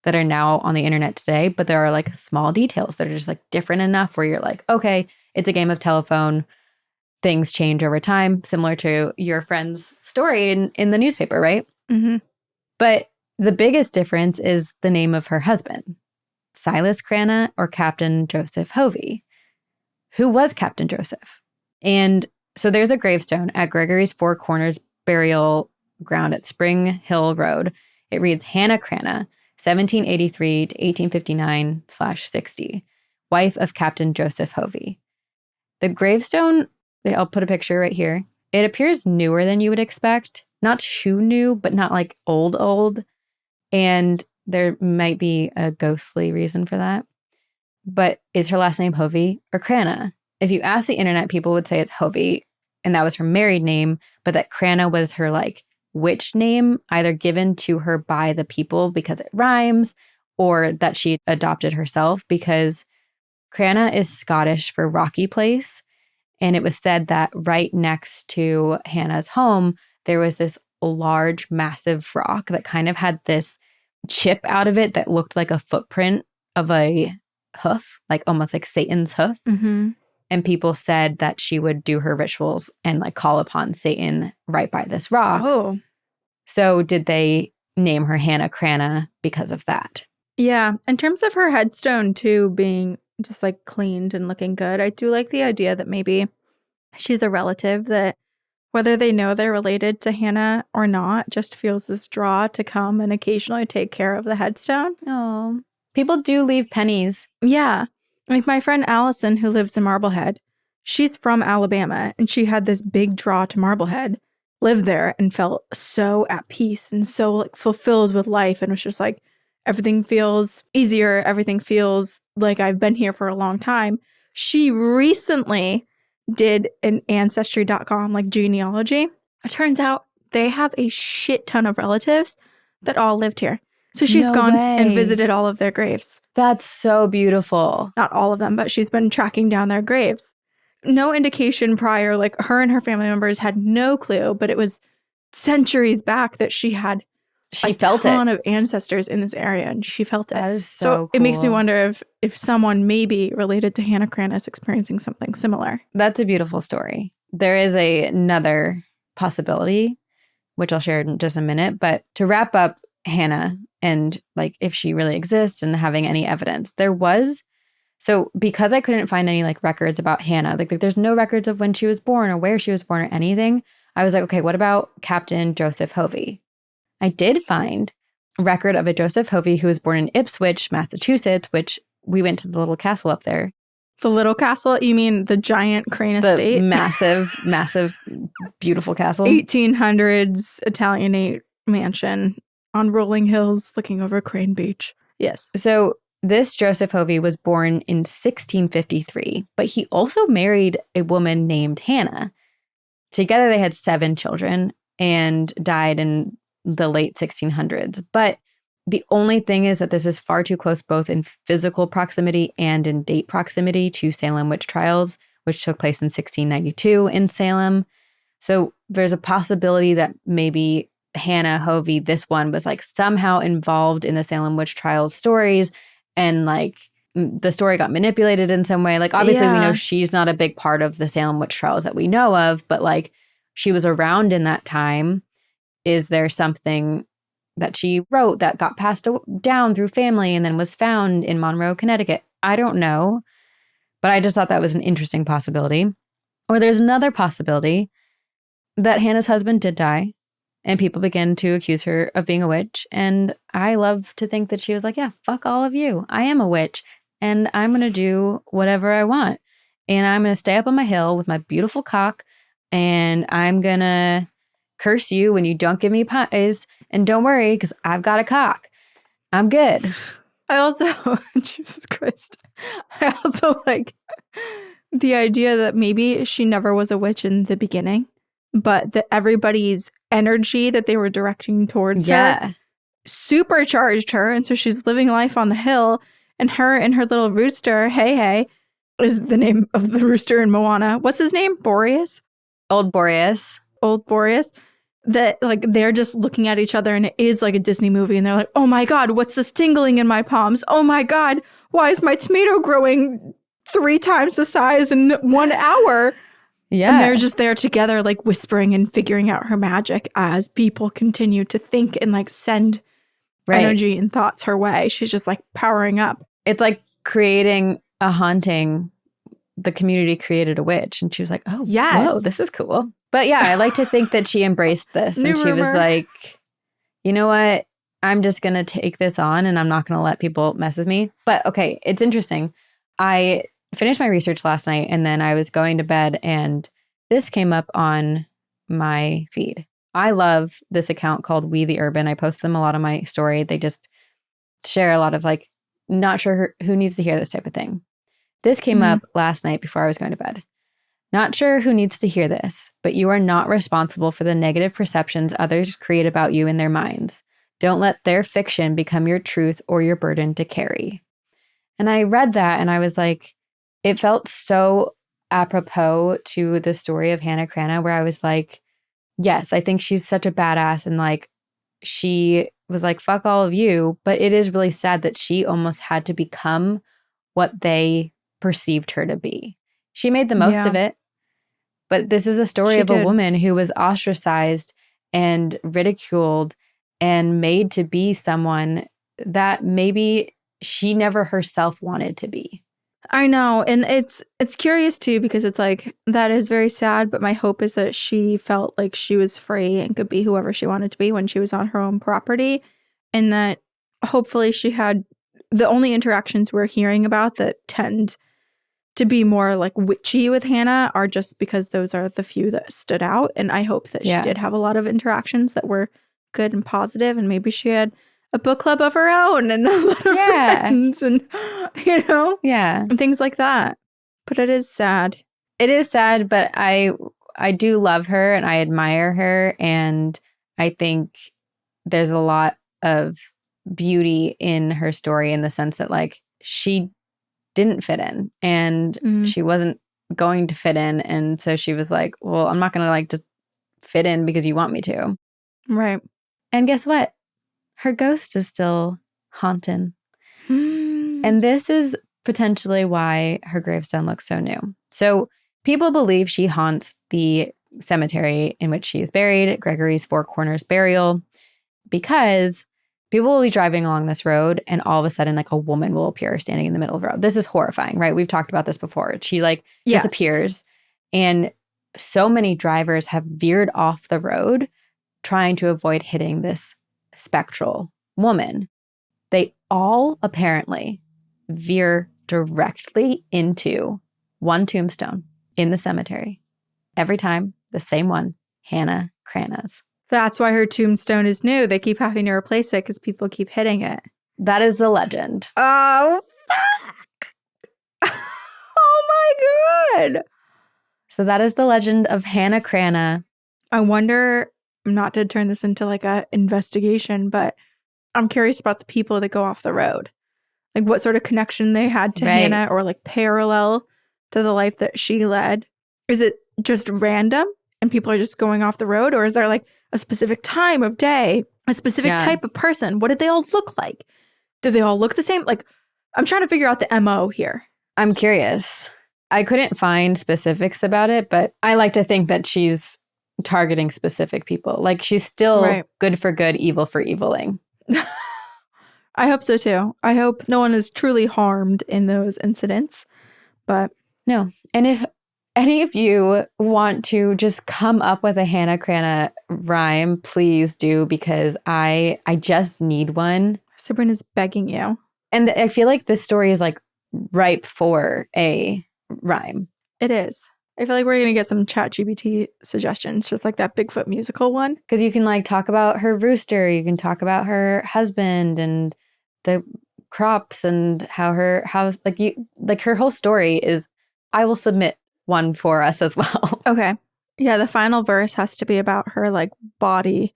that are now on the internet today, but there are like small details that are just like different enough where you're like, okay, it's a game of telephone. Things change over time, similar to your friend's story in the newspaper, right? But the biggest difference is the name of her husband, Silas Cranna, or Captain Joseph Hovey. Who was Captain Joseph? And so there's a gravestone at Gregory's Four Corners burial ground at Spring Hill Road. It reads Hanna Cranna, 1783 to 1859/60, wife of Captain Joseph Hovey. The gravestone, I'll put a picture right here. It appears newer than you would expect. Not too new, but not like old. And there might be a ghostly reason for that. But is her last name Hovey or Cranna? If you ask the internet, people would say it's Hovey, and that was her married name, but that Cranna was her like witch name, either given to her by the people because it rhymes, or that she adopted herself, because Cranna is Scottish for rocky place. And it was said that right next to Hannah's home, there was this large, massive rock that kind of had this chip out of it that looked like a footprint of a hoof, like almost like Satan's hoof. And people said that she would do her rituals and like call upon Satan right by this rock. Oh. So did they name her Hanna Cranna because of that? Yeah. In terms of her headstone too being just like cleaned and looking good. I do like the idea that maybe she's a relative that, whether they know they're related to Hanna or not, just feels this draw to come and occasionally take care of the headstone. Oh, people do leave pennies. Yeah. Like my friend Allison, who lives in Marblehead, she's from Alabama, and she had this big draw to Marblehead, lived there, and felt so at peace and so like fulfilled with life. And was just like, everything feels easier. Everything feels like I've been here for a long time. She recently did an Ancestry.com like genealogy. It turns out they have a shit ton of relatives that all lived here. So she's No gone way. and visited all of their graves. That's so beautiful. Not all of them, but she's been tracking down their graves. No indication prior, like her and her family members had no clue, but it was centuries back that she had She felt ton it. of ancestors in this area, and she felt it. That is so cool. It makes me wonder if someone maybe related to Hanna Cranna is experiencing something similar. That's a beautiful story. There is another possibility, which I'll share in just a minute. But to wrap up Hanna and like if she really exists and having any evidence, so because I couldn't find any like records about Hanna, like there's no records of when she was born or where she was born or anything. I was like, okay, what about Captain Joseph Hovey? I did find a record of a Joseph Hovey who was born in Ipswich, Massachusetts, which we went to the little castle up there. The little castle? You mean the giant Crane estate? The massive, beautiful castle. 1800s Italianate mansion on rolling hills looking over Crane Beach. Yes. So this Joseph Hovey was born in 1653, but he also married a woman named Hanna. Together they had 7 children and died in the late 1600s. But the only thing is that this is far too close both in physical proximity and in date proximity to Salem witch trials, which took place in 1692 in Salem. So there's a possibility that maybe Hanna Hovey, this one, was like somehow involved in the Salem witch trials stories, and like the story got manipulated in some way. Like obviously we know she's not a big part of the Salem witch trials that we know of, but like she was around in that time. Is there something that she wrote that got passed down through family and then was found in Monroe, Connecticut? I don't know, but I just thought that was an interesting possibility. Or there's another possibility that Hannah's husband did die and people began to accuse her of being a witch. And I love to think that she was like, yeah, fuck all of you. I am a witch and I'm going to do whatever I want. And I'm going to stay up on my hill with my beautiful cock and I'm going to curse you when you don't give me pies. And don't worry, because I've got a cock. I'm good. I also, Jesus Christ, I also like the idea that maybe she never was a witch in the beginning, but that everybody's energy that they were directing towards her supercharged her. And so she's living life on the hill, and her and her little rooster, Hey, is the name of the rooster in Moana. What's his name? Boreas? Old Boreas. Old Boreas. That like they're just looking at each other, and it is like a Disney movie, and they're like, oh my God, what's this tingling in my palms? Oh my God, why is my tomato growing 3 times the size in 1 hour? Yeah. And they're just there together, like whispering and figuring out her magic as people continue to think and like send energy and thoughts her way. She's just like powering up. It's like creating a haunting. The community created a witch, and she was like, oh, yes. Whoa, this is cool. But yeah, I like to think that she embraced this and she was like, you know what? I'm just going to take this on and I'm not going to let people mess with me. But okay, it's interesting. I finished my research last night and then I was going to bed and this came up on my feed. I love this account called We the Urban. I post them a lot on my story. They just share a lot of like, not sure who needs to hear this type of thing. This came up last night before I was going to bed. Not sure who needs to hear this, but you are not responsible for the negative perceptions others create about you in their minds. Don't let their fiction become your truth or your burden to carry. And I read that and I was like, it felt so apropos to the story of Hanna Cranna, where I was like, yes, I think she's such a badass. And like, she was like, fuck all of you. But it is really sad that she almost had to become what they perceived her to be. She made the most of it. But this is a story of a woman who was ostracized and ridiculed and made to be someone that maybe she never herself wanted to be. I know. And it's curious too, because it's like, that is very sad. But my hope is that she felt like she was free and could be whoever she wanted to be when she was on her own property. And that hopefully she had the only interactions we're hearing about that tend to be more like witchy with Hanna are just because those are the few that stood out. And I hope that she did have a lot of interactions that were good and positive, and maybe she had a book club of her own and a lot of friends and, and things like that. But it is sad. It is sad, but I do love her and I admire her. And I think there's a lot of beauty in her story in the sense that like she didn't fit in and she wasn't going to fit in. And so she was like, well, I'm not going to like just fit in because you want me to. Right. And guess what? Her ghost is still haunting. And this is potentially why her gravestone looks so new. So people believe she haunts the cemetery in which she is buried, Gregory's Four Corners Burial, because people will be driving along this road and all of a sudden like a woman will appear standing in the middle of the road. This is horrifying, right? We've talked about this before. She like disappears. And so many drivers have veered off the road trying to avoid hitting this spectral woman. They all apparently veer directly into one tombstone in the cemetery. Every time, the same one, Hanna Cranna's. That's why her tombstone is new. They keep having to replace it because people keep hitting it. That is the legend. Oh, fuck. Oh, my God. So that is the legend of Hanna Cranna. I wonder, not to turn this into like a investigation, but I'm curious about the people that go off the road. Like what sort of connection they had to Hanna or like parallel to the life that she led. Is it just random and people are just going off the road? Or is there like a specific time of day, a specific type of person? What did they all look like? Do they all look the same? Like, I'm trying to figure out the MO here. I'm curious. I couldn't find specifics about it, but I like to think that she's targeting specific people. Like she's still good for good, evil for eviling. I hope so too. I hope no one is truly harmed in those incidents. But no. And if any of you want to just come up with a Hanna Cranna rhyme, please do, because I just need one. Sabrina's begging you. And I feel like this story is like ripe for a rhyme. It is. I feel like we're going to get some ChatGPT suggestions, just like that Bigfoot musical one. Because you can like talk about her rooster, you can talk about her husband and the crops and how her house, like her whole story is, I will submit one for us as well. Okay. Yeah, the final verse has to be about her like body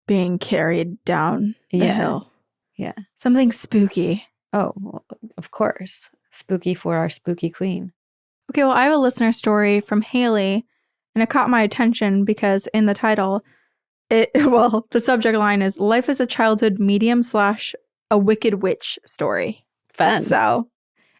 being carried down the hill. Yeah. Something spooky. Oh, well, of course. Spooky for our spooky queen. Okay, well, I have a listener story from Haley, and it caught my attention because in the title, the subject line is Life as a Childhood Medium / a Wicked Witch Story. Fun. So,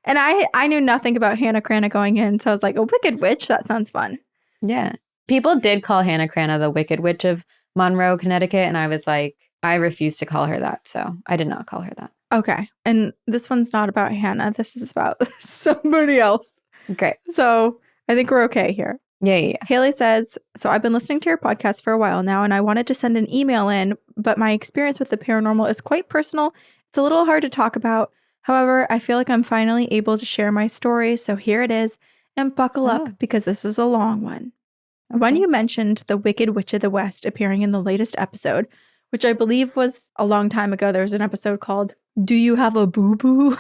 and I knew nothing about Hanna Cranna going in, so I was like, a Wicked Witch? That sounds fun. Yeah. People did call Hanna Cranna the Wicked Witch of Monroe, Connecticut, and I was like, I refuse to call her that, so I did not call her that. Okay, and this one's not about Hanna. This is about somebody else. Great. So I think we're okay here. Yeah. Haley says, so I've been listening to your podcast for a while now, and I wanted to send an email in, but my experience with the paranormal is quite personal. It's a little hard to talk about. However, I feel like I'm finally able to share my story, so here it is, and buckle up because this is a long one. Okay. When you mentioned the Wicked Witch of the West appearing in the latest episode, which I believe was a long time ago, there was an episode called Do You Have a Boo-Boo?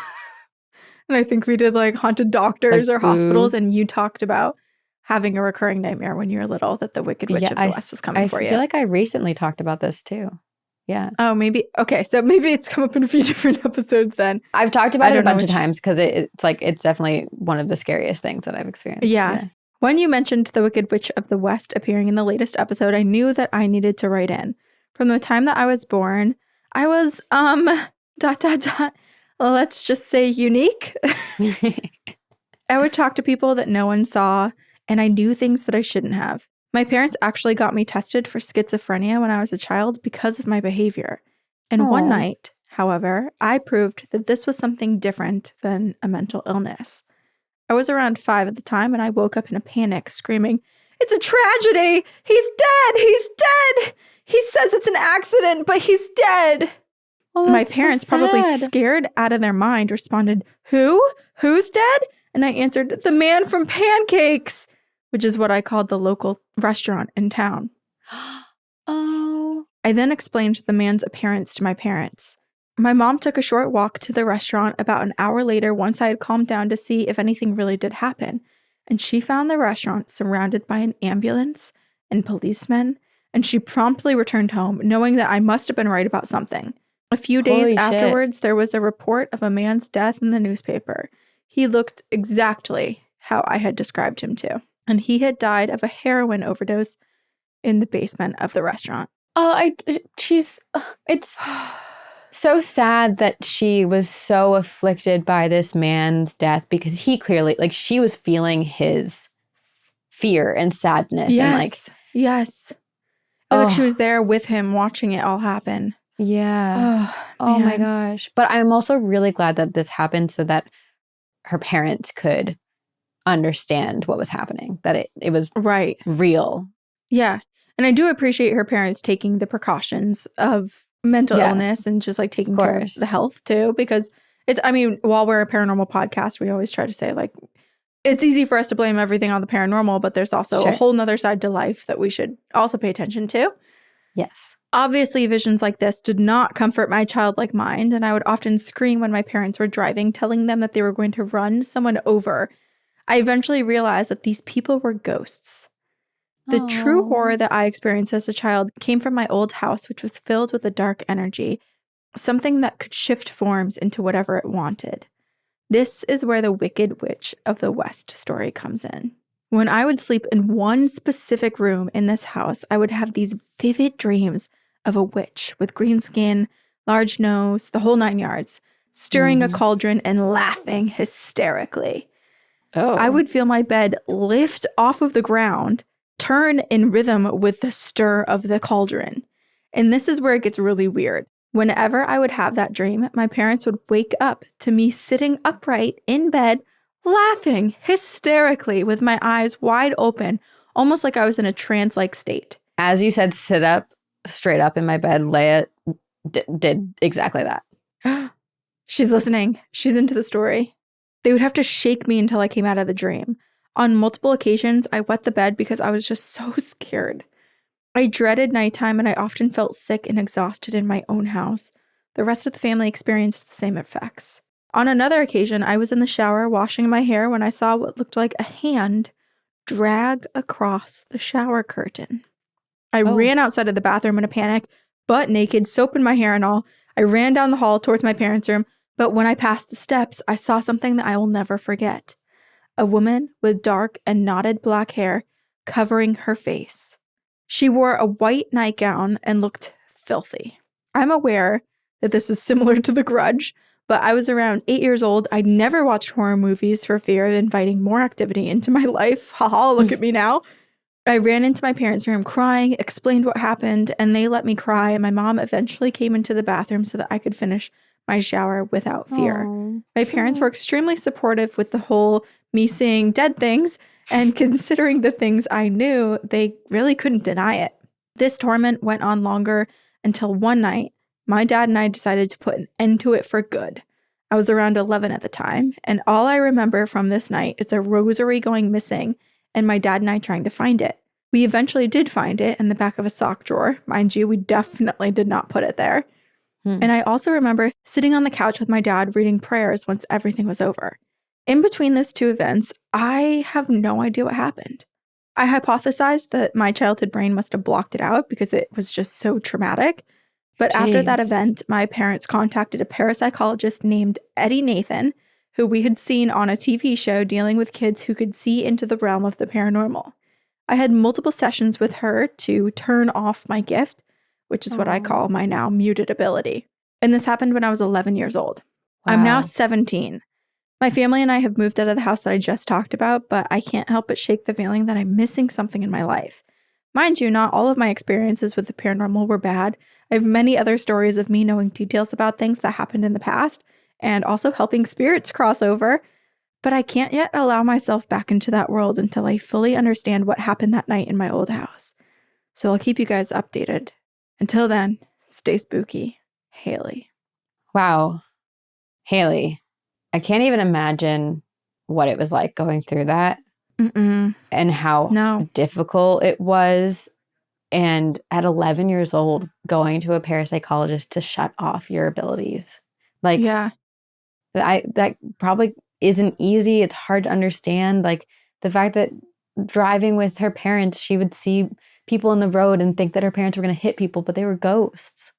And I think we did like haunted doctors or hospitals, and you talked about having a recurring nightmare when you were little that the Wicked Witch of the West was coming for you. I feel like I recently talked about this too. Yeah. Oh, maybe. Okay, so maybe it's come up in a few different episodes then. I've talked about it a bunch of times because it's definitely one of the scariest things that I've experienced. Yeah. When you mentioned the Wicked Witch of the West appearing in the latest episode, I knew that I needed to write in. From the time that I was born, I was, let's just say unique. I would talk to people that no one saw, and I knew things that I shouldn't have. My parents actually got me tested for schizophrenia when I was a child because of my behavior. And one night, however, I proved that this was something different than a mental illness. I was around 5 at the time, and I woke up in a panic, screaming, "It's a tragedy! He's dead! He's dead! He says it's an accident, but he's dead!" Oh, My that's parents, so probably sad. scared out of their mind, responded, "Who? Who's dead?" And I answered, "The man from Pancakes," which is what I called the local restaurant in town. Oh. I then explained the man's appearance to my parents. My mom took a short walk to the restaurant about an hour later once I had calmed down to see if anything really did happen, and she found the restaurant surrounded by an ambulance and policemen, and she promptly returned home, knowing that I must have been right about something. A few days Holy shit. afterwards, there was a report of a man's death in the newspaper. He looked exactly how I had described him to, and he had died of a heroin overdose in the basement of the restaurant. Oh, it's so sad that she was so afflicted by this man's death because he clearly, like, she was feeling his fear and sadness. Yes. And like, yes. It was like she was there with him watching it all happen. Yeah. Oh my gosh. But I'm also really glad that this happened so that her parents could understand what was happening, that it was right. real. Yeah. And I do appreciate her parents taking the precautions of mental illness and just like taking care of the health too, because while we're a paranormal podcast, we always try to say like, it's easy for us to blame everything on the paranormal, but there's also a whole nother side to life that we should also pay attention to. Yes. Obviously, visions like this did not comfort my childlike mind, and I would often scream when my parents were driving, telling them that they were going to run someone over. I eventually realized that these people were ghosts. The true horror that I experienced as a child came from my old house, which was filled with a dark energy, something that could shift forms into whatever it wanted. This is where the Wicked Witch of the West story comes in. When I would sleep in one specific room in this house, I would have these vivid dreams of a witch with green skin, large nose, the whole 9 yards, stirring a cauldron and laughing hysterically. Oh. I would feel my bed lift off of the ground, turn in rhythm with the stir of the cauldron. And this is where it gets really weird. Whenever I would have that dream, my parents would wake up to me sitting upright in bed, laughing hysterically with my eyes wide open, almost like I was in a trance-like state. As you said, sit up, straight up in my bed, Leia did exactly that. She's listening. She's into the story. They would have to shake me until I came out of the dream. On multiple occasions, I wet the bed because I was just so scared. I dreaded nighttime, and I often felt sick and exhausted in my own house. The rest of the family experienced the same effects. On another occasion, I was in the shower washing my hair when I saw what looked like a hand drag across the shower curtain. I ran outside of the bathroom in a panic, butt naked, soap in my hair and all. I ran down the hall towards my parents' room, but when I passed the steps, I saw something that I will never forget. A woman with dark and knotted black hair covering her face. She wore a white nightgown and looked filthy. I'm aware that this is similar to The Grudge, but I was around 8 years old. I'd never watched horror movies for fear of inviting more activity into my life. Haha, look at me now. I ran into my parents' room crying, explained what happened, and they let me cry, and my mom eventually came into the bathroom so that I could finish my shower without fear. My parents were extremely supportive with the whole me seeing dead things, and considering the things I knew, they really couldn't deny it. This torment went on longer until one night, my dad and I decided to put an end to it for good. I was around 11 at the time, and all I remember from this night is a rosary going missing and my dad and I trying to find it. We eventually did find it in the back of a sock drawer. Mind you, we definitely did not put it there. And I also remember sitting on the couch with my dad reading prayers once everything was over. In between those two events, I have no idea what happened. I hypothesized that my childhood brain must have blocked it out because it was just so traumatic. But after that event, my parents contacted a parapsychologist named Eddie Nathan, who we had seen on a TV show dealing with kids who could see into the realm of the paranormal. I had multiple sessions with her to turn off my gift, which is what I call my now muted ability. And this happened when I was 11 years old. Wow. I'm now 17. My family and I have moved out of the house that I just talked about, but I can't help but shake the feeling that I'm missing something in my life. Mind you, not all of my experiences with the paranormal were bad. I have many other stories of me knowing details about things that happened in the past and also helping spirits cross over. but I can't yet allow myself back into that world until I fully understand what happened that night in my old house. So I'll keep you guys updated. Until then, stay spooky. Haley. Wow. Haley, I can't even imagine what it was like going through that and how difficult it was. And at 11 years old, going to a parapsychologist to shut off your abilities. Like, yeah, that probably isn't easy. It's hard to understand. Like the fact that driving with her parents, she would see people in the road and think that her parents were going to hit people, but they were ghosts.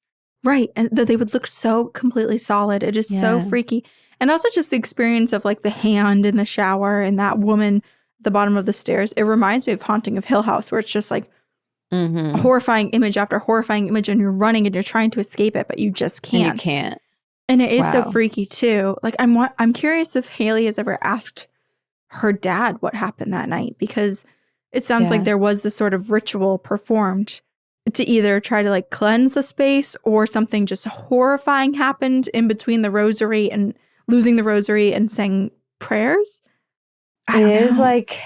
Right. And that they would look so completely solid. It is so freaky. And also just the experience of like the hand in the shower and that woman at the bottom of the stairs. It reminds me of Haunting of Hill House, where it's just like horrifying image after horrifying image, and you're running and you're trying to escape it, but you just can't. And you can't. And it is so freaky too. Like I'm curious if Haley has ever asked her dad what happened that night, because it sounds like there was this sort of ritual performed to either try to like cleanse the space, or something just horrifying happened in between the rosary and losing the rosary and saying prayers. It is like,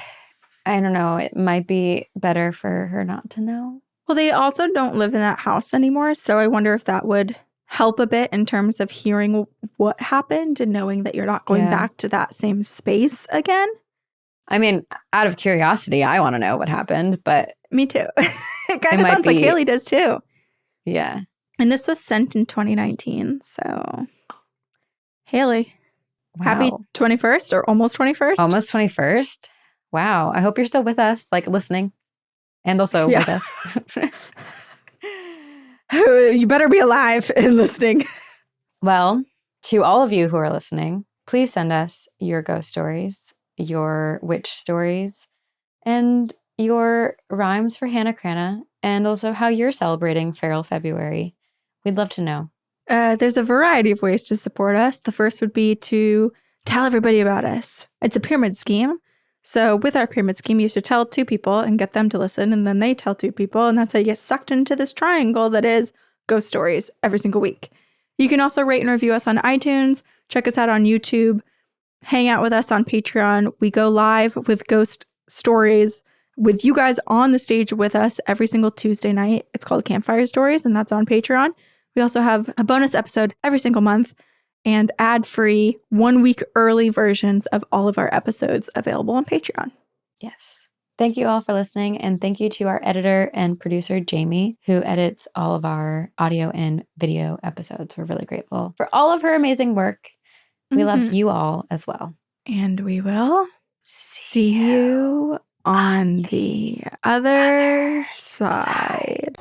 I don't know. It might be better for her not to know. Well, they also don't live in that house anymore. So I wonder if that would help a bit in terms of hearing what happened and knowing that you're not going back to that same space again. I mean, out of curiosity, I want to know what happened, but... Me too. It kind of sounds like Haley does too. Yeah. And this was sent in 2019, so... Haley, happy 21st or almost 21st? Almost 21st. Wow. I hope you're still with us, like listening. And also with us. You better be alive and listening. Well, to all of you who are listening, please send us your ghost stories, your witch stories, and your rhymes for Hanna Cranna, and also how you're celebrating Feral February. We'd love to know. There's a variety of ways to support us. The first would be to tell everybody about us. It's a pyramid scheme. So with our pyramid scheme, you should tell 2 people and get them to listen, and then they tell 2 people, and that's how you get sucked into this triangle that is ghost stories every single week. You can also rate and review us on iTunes, check us out on YouTube, hang out with us on Patreon. We go live with ghost stories with you guys on the stage with us every single Tuesday night. It's called Campfire Stories, and that's on Patreon. We also have a bonus episode every single month and ad-free 1 week early versions of all of our episodes available on Patreon. Yes. Thank you all for listening, and thank you to our editor and producer, Jamie, who edits all of our audio and video episodes. We're really grateful for all of her amazing work. We love you all as well. And we will see you on the other side.